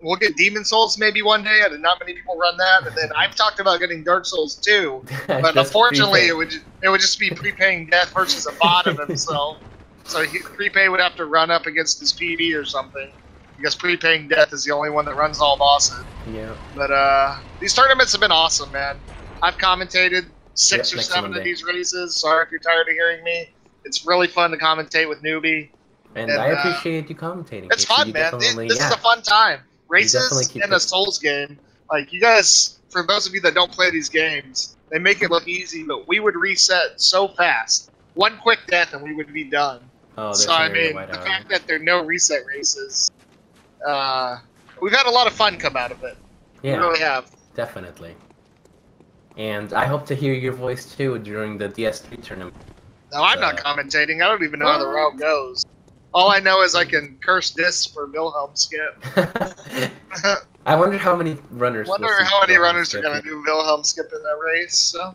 Speaker 2: we'll get Demon Souls maybe one day. Not many people run that. And then I've talked about getting Dark Souls 2, but unfortunately it would just be prepaying death versus a bot of himself. So prepay would have to run up against his PB or something, because prepaying death is the only one that runs all bosses.
Speaker 1: Yeah.
Speaker 2: But these tournaments have been awesome, man. I've commentated 6 or 7 of these races. Sorry if you're tired of hearing me. It's really fun to commentate with Newbie.
Speaker 1: And I appreciate you commentating.
Speaker 2: It's fun, man. This is a fun time. Races in a Souls game. Like, you guys, for those of you that don't play these games, they make it look easy, but we would reset so fast. One quick death and we would be done.
Speaker 1: Oh,
Speaker 2: so, I mean, the fact that there are no reset races, we've had a lot of fun come out of it.
Speaker 1: Yeah,
Speaker 2: we really have.
Speaker 1: Definitely. And I hope to hear your voice, too, during the DS3 tournament.
Speaker 2: No, I'm not commentating. I don't even know how the route goes. All I know is I can curse discs for Wilhelm skip.
Speaker 1: I wonder how many runners.
Speaker 2: Are going to do Wilhelm skip in that race. So.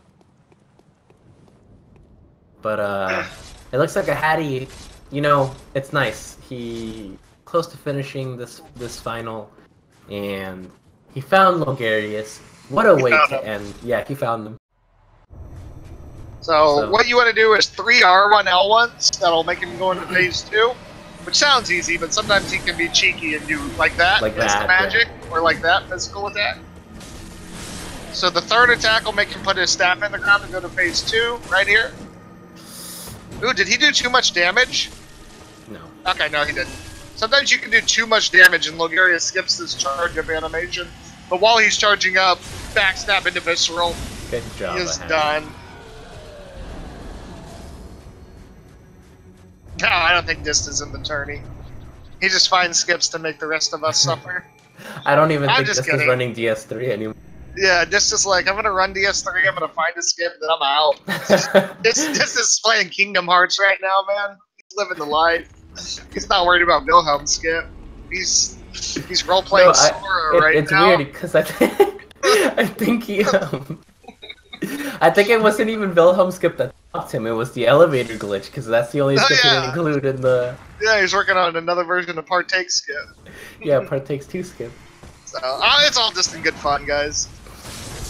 Speaker 1: But it looks like Ahady, it's nice. He close to finishing this final, and he found Logarius. What a way to end! Yeah, he found them.
Speaker 2: So what you want to do is 3 R1L1s. That'll make him go into phase 2. Which sounds easy, but sometimes he can be cheeky and do like that, magic, or like that, physical attack. So the third attack will make him put his staff in the ground and go to phase 2, right here. Ooh, did he do too much damage?
Speaker 1: No.
Speaker 2: Okay, no, he didn't. Sometimes you can do too much damage and Logarius skips this charge of animation. But while he's charging up, backstab into Visceral.
Speaker 1: Good job,
Speaker 2: he is done. No, I don't think Dist is in the tourney. He just finds skips to make the rest of us suffer.
Speaker 1: I don't even think Dist is running DS3 anymore.
Speaker 2: Yeah, just like I'm gonna run DS3. I'm gonna find a skip, then I'm out. This is playing Kingdom Hearts right now, man. He's living the life. He's not worried about Wilhelm skip. He's role playing
Speaker 1: No,
Speaker 2: Sora right
Speaker 1: it's
Speaker 2: now.
Speaker 1: weird because I think he I think it wasn't even Wilhelm skip that stopped him. It was the elevator glitch because that's the only skip he didn't include in the.
Speaker 2: Yeah, he's working on another version of Partake skip.
Speaker 1: Yeah, Part Takes Two skip.
Speaker 2: So it's all just in good fun, guys.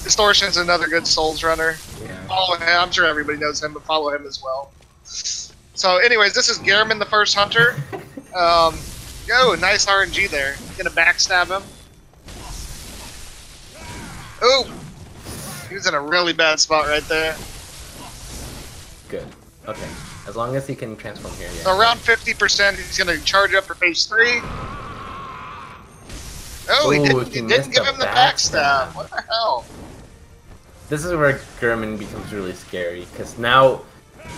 Speaker 2: Distortion's another good Souls runner.
Speaker 1: Yeah.
Speaker 2: Follow him. I'm sure everybody knows him, but follow him as well. So, anyways, this is Gehrman, the first hunter. Nice RNG there. Gonna backstab him. Ooh! He was in a really bad spot right there.
Speaker 1: Good. Okay. As long as he can transform here, yeah.
Speaker 2: So around 50%, he's gonna charge up for phase 3. Oh, he didn't give him the backstab. What the hell?
Speaker 1: This is where Gehrman becomes really scary, because now,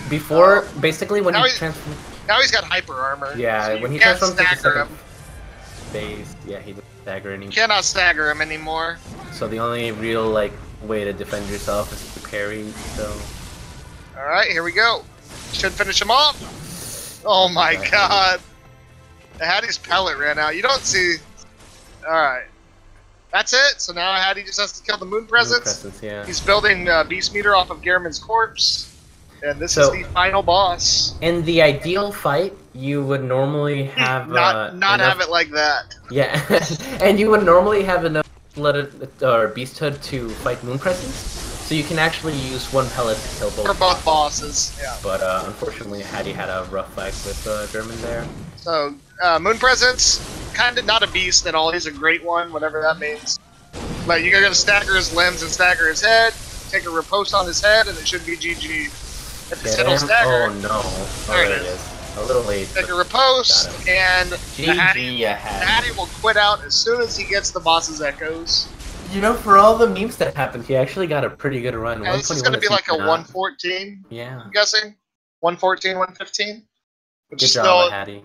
Speaker 1: before, basically when he transforms...
Speaker 2: Now he's got hyper armor.
Speaker 1: Yeah,
Speaker 2: so
Speaker 1: when he transforms into
Speaker 2: stagger him.
Speaker 1: Phase, yeah, he doesn't stagger anymore.
Speaker 2: You cannot stagger him anymore.
Speaker 1: So the only real, way to defend yourself is to parry, so...
Speaker 2: Alright, here we go. Should finish him off. Oh my god. Ahady's pellet ran out. You don't see... Alright. That's it. So now Ahady just has to kill the Moon Presence.
Speaker 1: Yeah.
Speaker 2: He's building Beast Meter off of Gehrman's corpse. And this is the final boss.
Speaker 1: In the ideal fight, you would normally have...
Speaker 2: not have it like that.
Speaker 1: Yeah. And you would normally have enough Beast Hood to fight Moon Presence. So you can actually use one pellet to kill both.
Speaker 2: For both bosses, yeah.
Speaker 1: But unfortunately, Ahady had a rough fight with Gehrman there.
Speaker 2: So, Moon Presence, kind of not a beast at all. He's a great one, whatever that means. But you're gonna stagger his limbs and stagger his head, take a riposte on his head, and it should be GG. If his head will stagger.
Speaker 1: Oh no. There it is. A little late.
Speaker 2: Take a riposte, and
Speaker 1: GG,
Speaker 2: Ahady will quit out as soon as he gets the boss's echoes.
Speaker 1: You know, for all the memes that happened, he actually got a pretty good run.
Speaker 2: Yeah, this is going to be like a 114.
Speaker 1: Yeah.
Speaker 2: I'm guessing 114, 115.
Speaker 1: Good job, Ahady.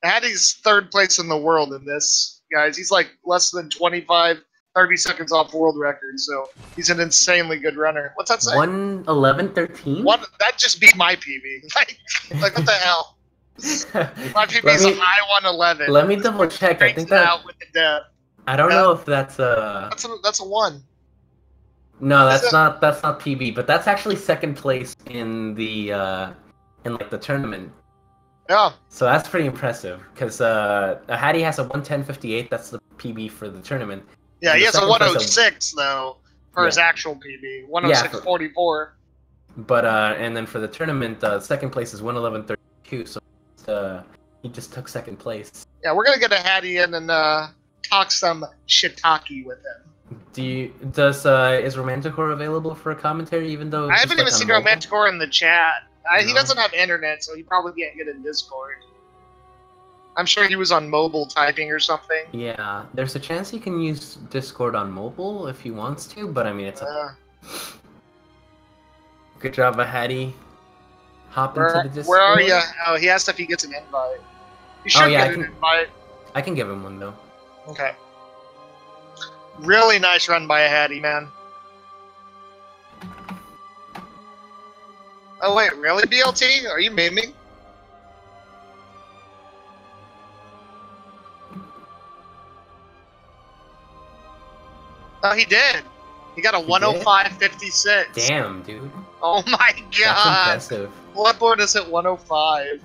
Speaker 2: Ahady's third place in the world in this, guys. He's like less than 25, 30 seconds off world record, so he's an insanely good runner. What's that say?
Speaker 1: 1:11:13.
Speaker 2: That just beat my PB. Like what the hell? My PB is a high 111.
Speaker 1: Let me double check. I think that
Speaker 2: out with the death.
Speaker 1: I don't know if that's a.
Speaker 2: That's a 1.
Speaker 1: No, that's not PB, but that's actually second place in the the tournament.
Speaker 2: Yeah.
Speaker 1: So that's pretty impressive because Ahady has a 1:10:58. That's the PB for the tournament.
Speaker 2: Yeah, he has a 106 though for his actual PB. 106.44.
Speaker 1: But and then for the tournament, second place is 1:11:32. So he just took second place.
Speaker 2: Yeah, we're gonna get Ahady in and talk some shiitake with him.
Speaker 1: Is Romanticore available for a commentary? Even though
Speaker 2: I haven't even seen Romanticore in the chat. He doesn't have internet, so he probably can't get in Discord. I'm sure he was on mobile typing or something.
Speaker 1: Yeah, there's a chance he can use Discord on mobile if he wants to, but I mean it's Good job, Ahady. Hop into the Discord.
Speaker 2: Where are you? Oh, he asked if he gets an invite. You should get an invite.
Speaker 1: I can give him one though.
Speaker 2: Okay. Really nice run by Ahady, man. Oh wait, really, BLT? Are you memeing? Oh, he did. He got a 105.56.
Speaker 1: Damn, dude.
Speaker 2: Oh my god.
Speaker 1: That's impressive.
Speaker 2: Bloodborne is at 105.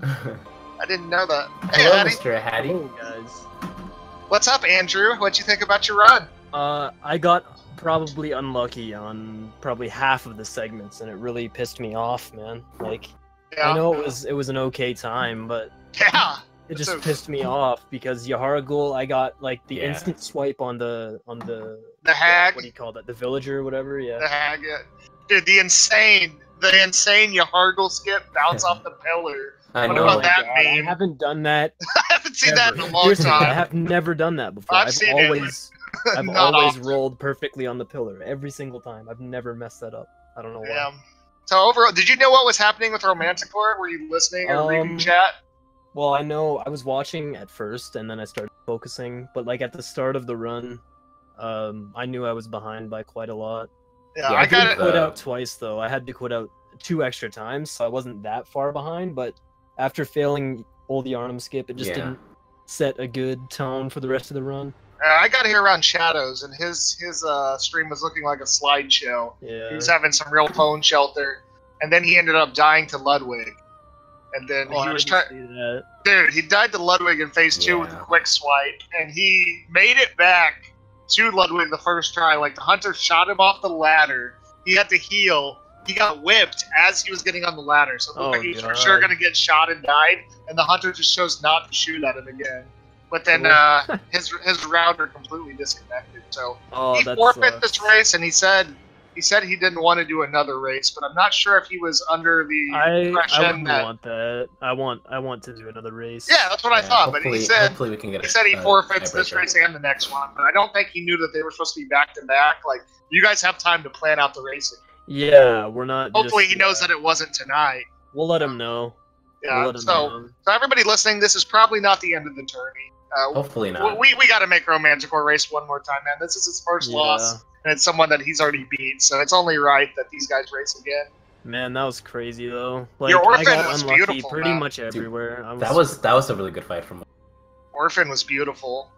Speaker 2: I didn't know that. Hey,
Speaker 1: Hello,
Speaker 2: Ahady.
Speaker 1: Mr. Ahady.
Speaker 3: Hello, guys.
Speaker 2: What's up, Andrew? What'd you think about your run?
Speaker 3: I got probably unlucky on probably half of the segments, and it really pissed me off, man. Like, I know it was an okay time, but it just pissed me off because Yaharagul, I got like the instant swipe on the
Speaker 2: hag.
Speaker 3: What do you call that? The villager or whatever. Yeah.
Speaker 2: The hag. Dude, the insane Yaharagul skip bounce off the pillar.
Speaker 1: I know.
Speaker 2: What about that
Speaker 3: I
Speaker 2: meme?
Speaker 3: haven't done that.
Speaker 2: I haven't seen that in a long time.
Speaker 3: I have never done that before. I've always rolled perfectly on the pillar every single time. I've never messed that up. I don't know why.
Speaker 2: Yeah. So overall, did you know what was happening with Romanticore? Were you listening or reading chat?
Speaker 3: Well, I know I was watching at first, and then I started focusing. But like at the start of the run, I knew I was behind by quite a lot.
Speaker 2: Yeah,
Speaker 3: I did quit out twice though. I had to quit out 2 extra times, so I wasn't that far behind. But after failing Old Yarnum skip, it just didn't set a good tone for the rest of the run.
Speaker 2: I got here around Shadows, and his stream was looking like a slideshow.
Speaker 3: Yeah.
Speaker 2: He was having some real phone shelter, and then he ended up dying to Ludwig. And then he was trying. Dude, he died to Ludwig in phase 2 with a quick swipe, and he made it back to Ludwig the first try. Like, the hunter shot him off the ladder. He had to heal. He got whipped as he was getting on the ladder, so it looked like he was for sure going to get shot and died, and the hunter just chose not to shoot at him again. But then his router completely disconnected, so he forfeited this race, and he said he didn't want to do another race, but I'm not sure if he was under the impression
Speaker 3: I wouldn't want that. I want to do another race.
Speaker 2: Yeah, that's what I thought. But he said
Speaker 1: we can get
Speaker 2: he forfeits this race and the next one, but I don't think he knew that they were supposed to be back to back. Like, you guys have time to plan out the racing.
Speaker 3: Yeah, we're not.
Speaker 2: Hopefully, he knows that it wasn't tonight.
Speaker 3: We'll let him know.
Speaker 2: Yeah. So everybody listening, this is probably not the end of the tourney.
Speaker 1: Hopefully not.
Speaker 2: We got to make Romanticore race one more time, man. This is his first loss, and it's someone that he's already beat, so it's only right that these guys race again.
Speaker 3: Man, that was crazy though. Like,
Speaker 2: Your Orphan
Speaker 3: I got
Speaker 2: was
Speaker 3: unlucky
Speaker 2: beautiful,
Speaker 3: pretty
Speaker 2: man.
Speaker 3: much everywhere.
Speaker 1: Dude, that was a really good fight from.
Speaker 2: Orphan was beautiful.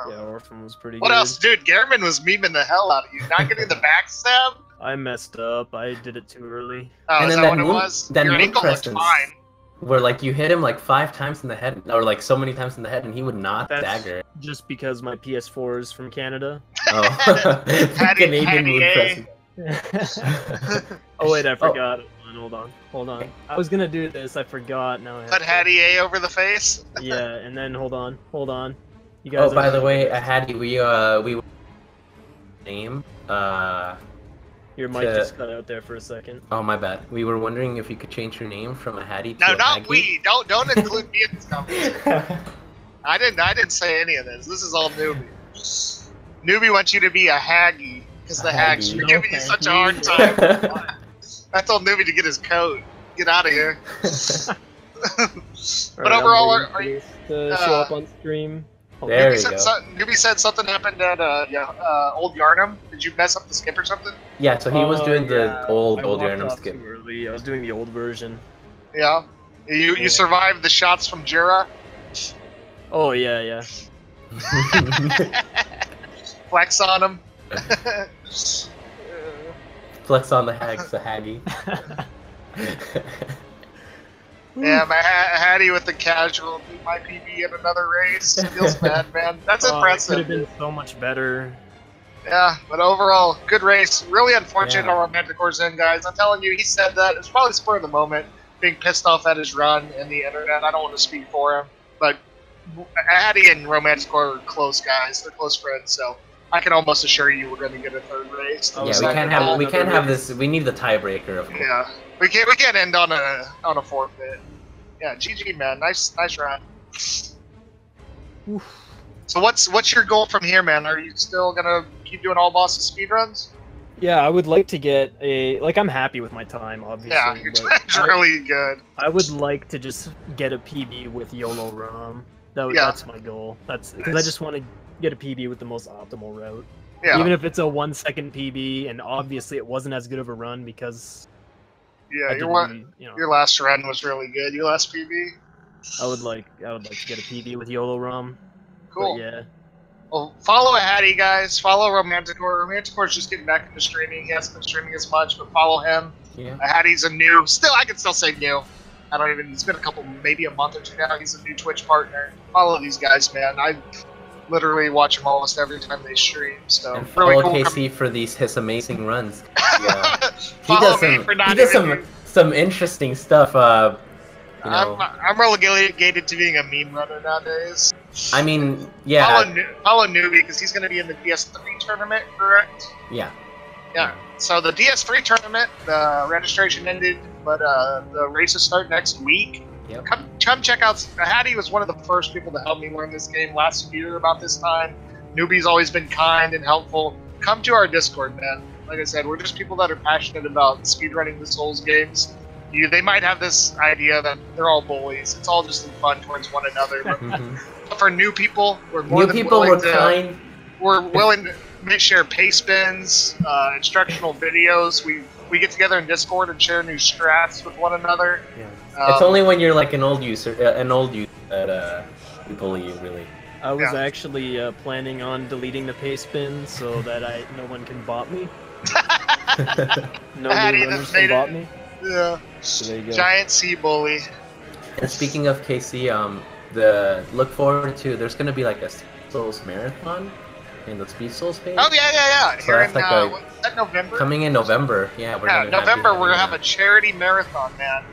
Speaker 3: Yeah, Orphan was pretty good.
Speaker 2: What else, dude? Gehrman was memeing the hell out of you. Not getting the backstab.
Speaker 3: I messed up. I did it too early.
Speaker 2: Oh,
Speaker 1: and
Speaker 2: is
Speaker 1: then
Speaker 2: that what it was?
Speaker 1: That
Speaker 2: Your ankle looked
Speaker 1: presence,
Speaker 2: fine.
Speaker 1: where like you hit him like 5 times in the head, or like so many times in the head, and he would not dagger.
Speaker 3: Just because my PS4 is from Canada.
Speaker 1: Oh, Canadian mood presence.
Speaker 3: Oh wait, I forgot. Hold on. I was gonna do this. I forgot. Now I have
Speaker 2: Put Ahady A over the face.
Speaker 3: Yeah, and then hold on. You guys.
Speaker 1: Oh, by the way, Ahady, we name.
Speaker 3: Your mic just cut out there for a second.
Speaker 1: Oh, my bad. We were wondering if you could change your name from Ahady to
Speaker 2: No, not
Speaker 1: Ahagi.
Speaker 2: we. Don't include me in this conversation. I didn't say any of this. This is all Newbie. Newbie wants you to be a Haggy because the Hags are giving you such a hard time. I told Newbie to get his coat. Get out of here. But overall, are you
Speaker 3: to show up on stream?
Speaker 1: There you go.
Speaker 2: Newbie said something happened at Old Yarnum. Did you mess up the skip or something?
Speaker 1: Yeah, so he was doing the old Yarnum skip.
Speaker 3: Too early. I was doing the old version.
Speaker 2: Yeah. You survived the shots from Jira?
Speaker 3: Oh, yeah.
Speaker 2: Flex on him.
Speaker 1: Flex on the hags, the Haggy.
Speaker 2: Yeah, my Ahady with the casual beat my PB in another race. Feels bad, man. That's impressive.
Speaker 3: It could have been so much better.
Speaker 2: Yeah, but overall, good race. Really unfortunate our Romanticore's in, guys. I'm telling you, he said that. It's probably spur of the moment, being pissed off at his run and the internet. I don't want to speak for him, but Ahady and Romanticore are close guys. They're close friends, so I can almost assure you we're going to get a third race.
Speaker 1: Yeah, we can't have this. We need the tiebreaker, of course.
Speaker 2: Yeah, we can't end on a forfeit. Yeah, GG, man. Nice run.
Speaker 3: Oof.
Speaker 2: So what's your goal from here, man? Are you still gonna keep doing all bosses speedruns?
Speaker 3: Yeah, I would like to get I'm happy with my time, obviously.
Speaker 2: Yeah, your time's really good.
Speaker 3: I would like to just get a PB with YOLO ROM. That's my goal. That's because I just want to get a PB with the most optimal route. Yeah. Even if it's a 1 second PB, and obviously it wasn't as good of a run because.
Speaker 2: Yeah, your last run was really good. Your last PB.
Speaker 3: I would like to get a PB with YOLO ROM.
Speaker 2: Cool.
Speaker 3: But yeah.
Speaker 2: Well, follow Ahady, guys. Follow Romanticore. Romanticore's just getting back into streaming. He hasn't been streaming as much, but follow him.
Speaker 1: Yeah.
Speaker 2: Ahady's I can still say new. It's been maybe a month or two now. He's a new Twitch partner. Follow these guys, man. I literally watch them almost every time they stream. So
Speaker 1: and follow
Speaker 2: really cool
Speaker 1: KC for his amazing runs.
Speaker 2: Yeah.
Speaker 1: He does some interesting stuff.
Speaker 2: I'm relegated to being a meme runner nowadays.
Speaker 1: I mean, yeah.
Speaker 2: Follow Newbie because he's going to be in the DS3 tournament, correct?
Speaker 1: Yeah.
Speaker 2: Yeah. So the DS3 tournament, the registration ended, but the races start next week.
Speaker 1: Yep.
Speaker 2: Come check out. Ahady was one of the first people to help me learn this game last year about this time. Newbie's always been kind and helpful. Come to our Discord, man. Like I said, we're just people that are passionate about speedrunning the Souls games. They might have this idea that they're all bullies. It's all just in fun towards one another. But for new people, we're more than willing to...
Speaker 1: kind.
Speaker 2: we're willing to share pace bins, instructional videos. We get together in Discord and share new strats with one another.
Speaker 1: Yeah. It's only when you're like an old user that we bully you, really.
Speaker 3: I was actually planning on deleting the paste bin so that no one can bot me. No new runners can bot me.
Speaker 2: Yeah.
Speaker 3: So there you go.
Speaker 2: Giant sea bully.
Speaker 1: And speaking of KC, look forward to, there's gonna be like a Souls marathon in the Speed Souls page.
Speaker 2: Oh yeah.
Speaker 1: So
Speaker 2: Here
Speaker 1: that's
Speaker 2: in,
Speaker 1: like
Speaker 2: is that November?
Speaker 1: coming in November. Yeah, we're gonna
Speaker 2: have a charity marathon, man.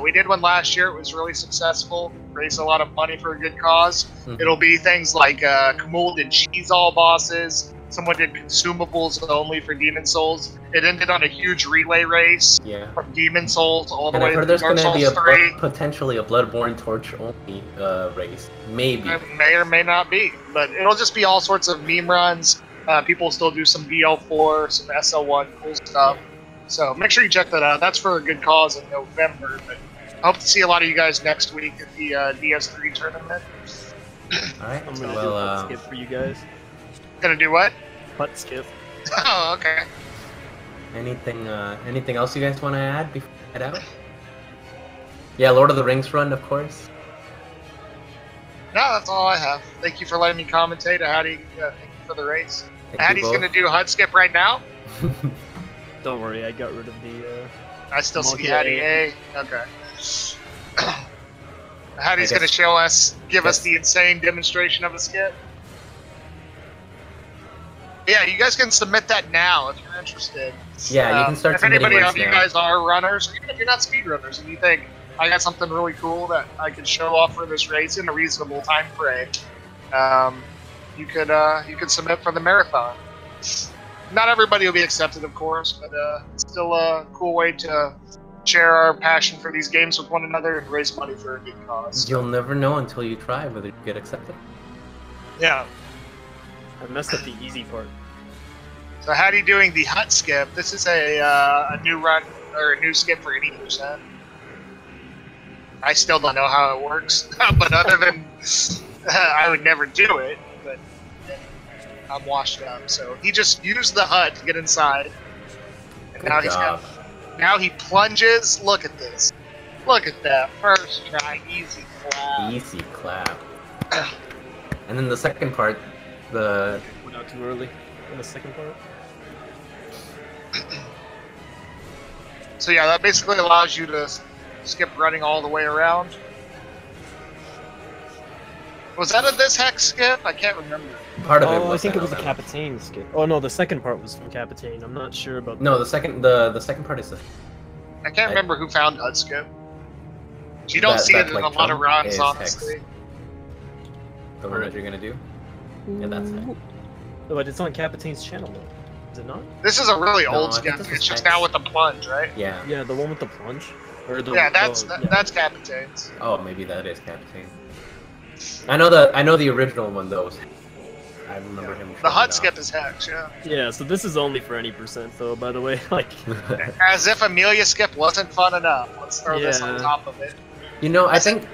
Speaker 2: We did one last year. It was really successful. Raised a lot of money for a good cause.
Speaker 1: Mm-hmm.
Speaker 2: It'll be things like Kamul did cheese all bosses. Someone did consumables only for Demon Souls. It ended on a huge relay race from Demon Souls all the way to Dark Souls 3.
Speaker 1: There's going to be potentially a Bloodborne torch only race. Maybe.
Speaker 2: It may or may not be, but it'll just be all sorts of meme runs. People still do some BL4, some SL1, cool stuff. So make sure you check that out. That's for a good cause in November. But I hope to see a lot of you guys next week at the DS3 tournament.
Speaker 1: Alright,
Speaker 3: I'm gonna do a hut skip for you guys.
Speaker 2: Gonna do what?
Speaker 3: Hut skip.
Speaker 2: Oh, okay.
Speaker 1: Anything else you guys want to add before we head out? Yeah, Lord of the Rings run, of course.
Speaker 2: No, that's all I have. Thank you for letting me commentate. Ahady, thank you for the race. Ahady's gonna do hut skip right now.
Speaker 3: Don't worry, I got rid of the.
Speaker 2: I still see Ahady A. Okay. Ahady's gonna show us, give us the insane demonstration of a skip. Yeah, you guys can submit that now if you're interested.
Speaker 1: Yeah, you can start submitting.
Speaker 2: If anybody of you guys are runners, or even if you're not speedrunners, and you think I got something really cool that I could show off for this race in a reasonable time frame, you could submit for the marathon. Not everybody will be accepted, of course, but it's still a cool way to share our passion for these games with one another and raise money for a good cause.
Speaker 1: You'll never know until you try whether you get accepted.
Speaker 2: Yeah.
Speaker 3: I messed up the easy part.
Speaker 2: So how are you doing the hut skip? This is a new run, or a new skip for 80%. I still don't know how it works, but other than I would never do it, but I'm washed up. So he just used the hut to get inside. And now he plunges. Look at this. Look at that. First try, easy clap.
Speaker 1: Easy clap. And then the second part,
Speaker 3: we're not too early in the second part.
Speaker 2: So yeah, that basically allows you to skip running all the way around. Was that a this hex skip? I can't remember.
Speaker 1: Part of it was.
Speaker 3: I think it was a Capitaine skip. Oh no, the second part was from Capitaine. I'm not sure about.
Speaker 1: No, the second part is the.
Speaker 2: I can't remember who found hut skip. You don't see it in a lot of runs, honestly.
Speaker 1: The one that you're gonna do? Yeah, that's it.
Speaker 3: Oh, but it's on Capitaine's channel though. Is it not?
Speaker 2: This is a really old skip. It's just now with the plunge, right?
Speaker 1: Yeah.
Speaker 3: Yeah, the one with the plunge. Or the,
Speaker 2: that's Capitaine's.
Speaker 1: Oh, maybe that is Capitaine. I know the original one though. I remember him.
Speaker 2: The hut skip is hex, yeah.
Speaker 3: Yeah, so this is only for any percent though, by the way. Like
Speaker 2: as if Amelia skip wasn't fun enough. Let's throw this on top of it.
Speaker 1: You know, I think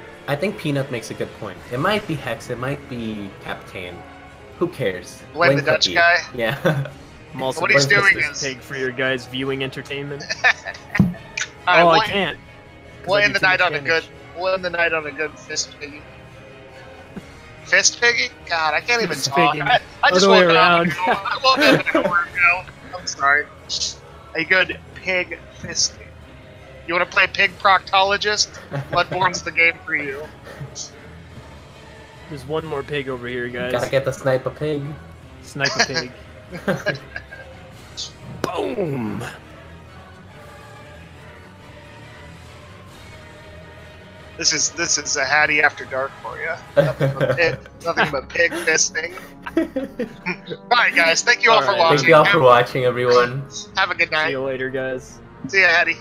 Speaker 1: Peanut makes a good point. It might be hex, it might be Capitaine. Who cares?
Speaker 2: Blame the Dutch guy?
Speaker 1: Yeah.
Speaker 3: I'm also
Speaker 2: what he's doing is
Speaker 3: pig for your guys' viewing entertainment.
Speaker 2: I
Speaker 3: can't.
Speaker 2: We'll end the night on a good fist piggy. Fist piggy? God, I can't even talk. I just woke up an hour ago. I'm sorry. A good pig fisting. You want to play pig proctologist? Bloodborne's the game for you.
Speaker 3: There's one more pig over here, guys.
Speaker 1: Gotta get the sniper pig.
Speaker 3: Sniper pig. Boom!
Speaker 2: This is a Ahady after dark for you. Nothing but pig fisting. Alright guys, thank you all for watching.
Speaker 1: Thank you all for watching, everyone.
Speaker 2: Have a good night.
Speaker 3: See you later, guys.
Speaker 2: See ya, Ahady.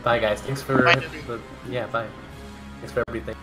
Speaker 1: Bye guys, thanks for bye. Thanks for everything.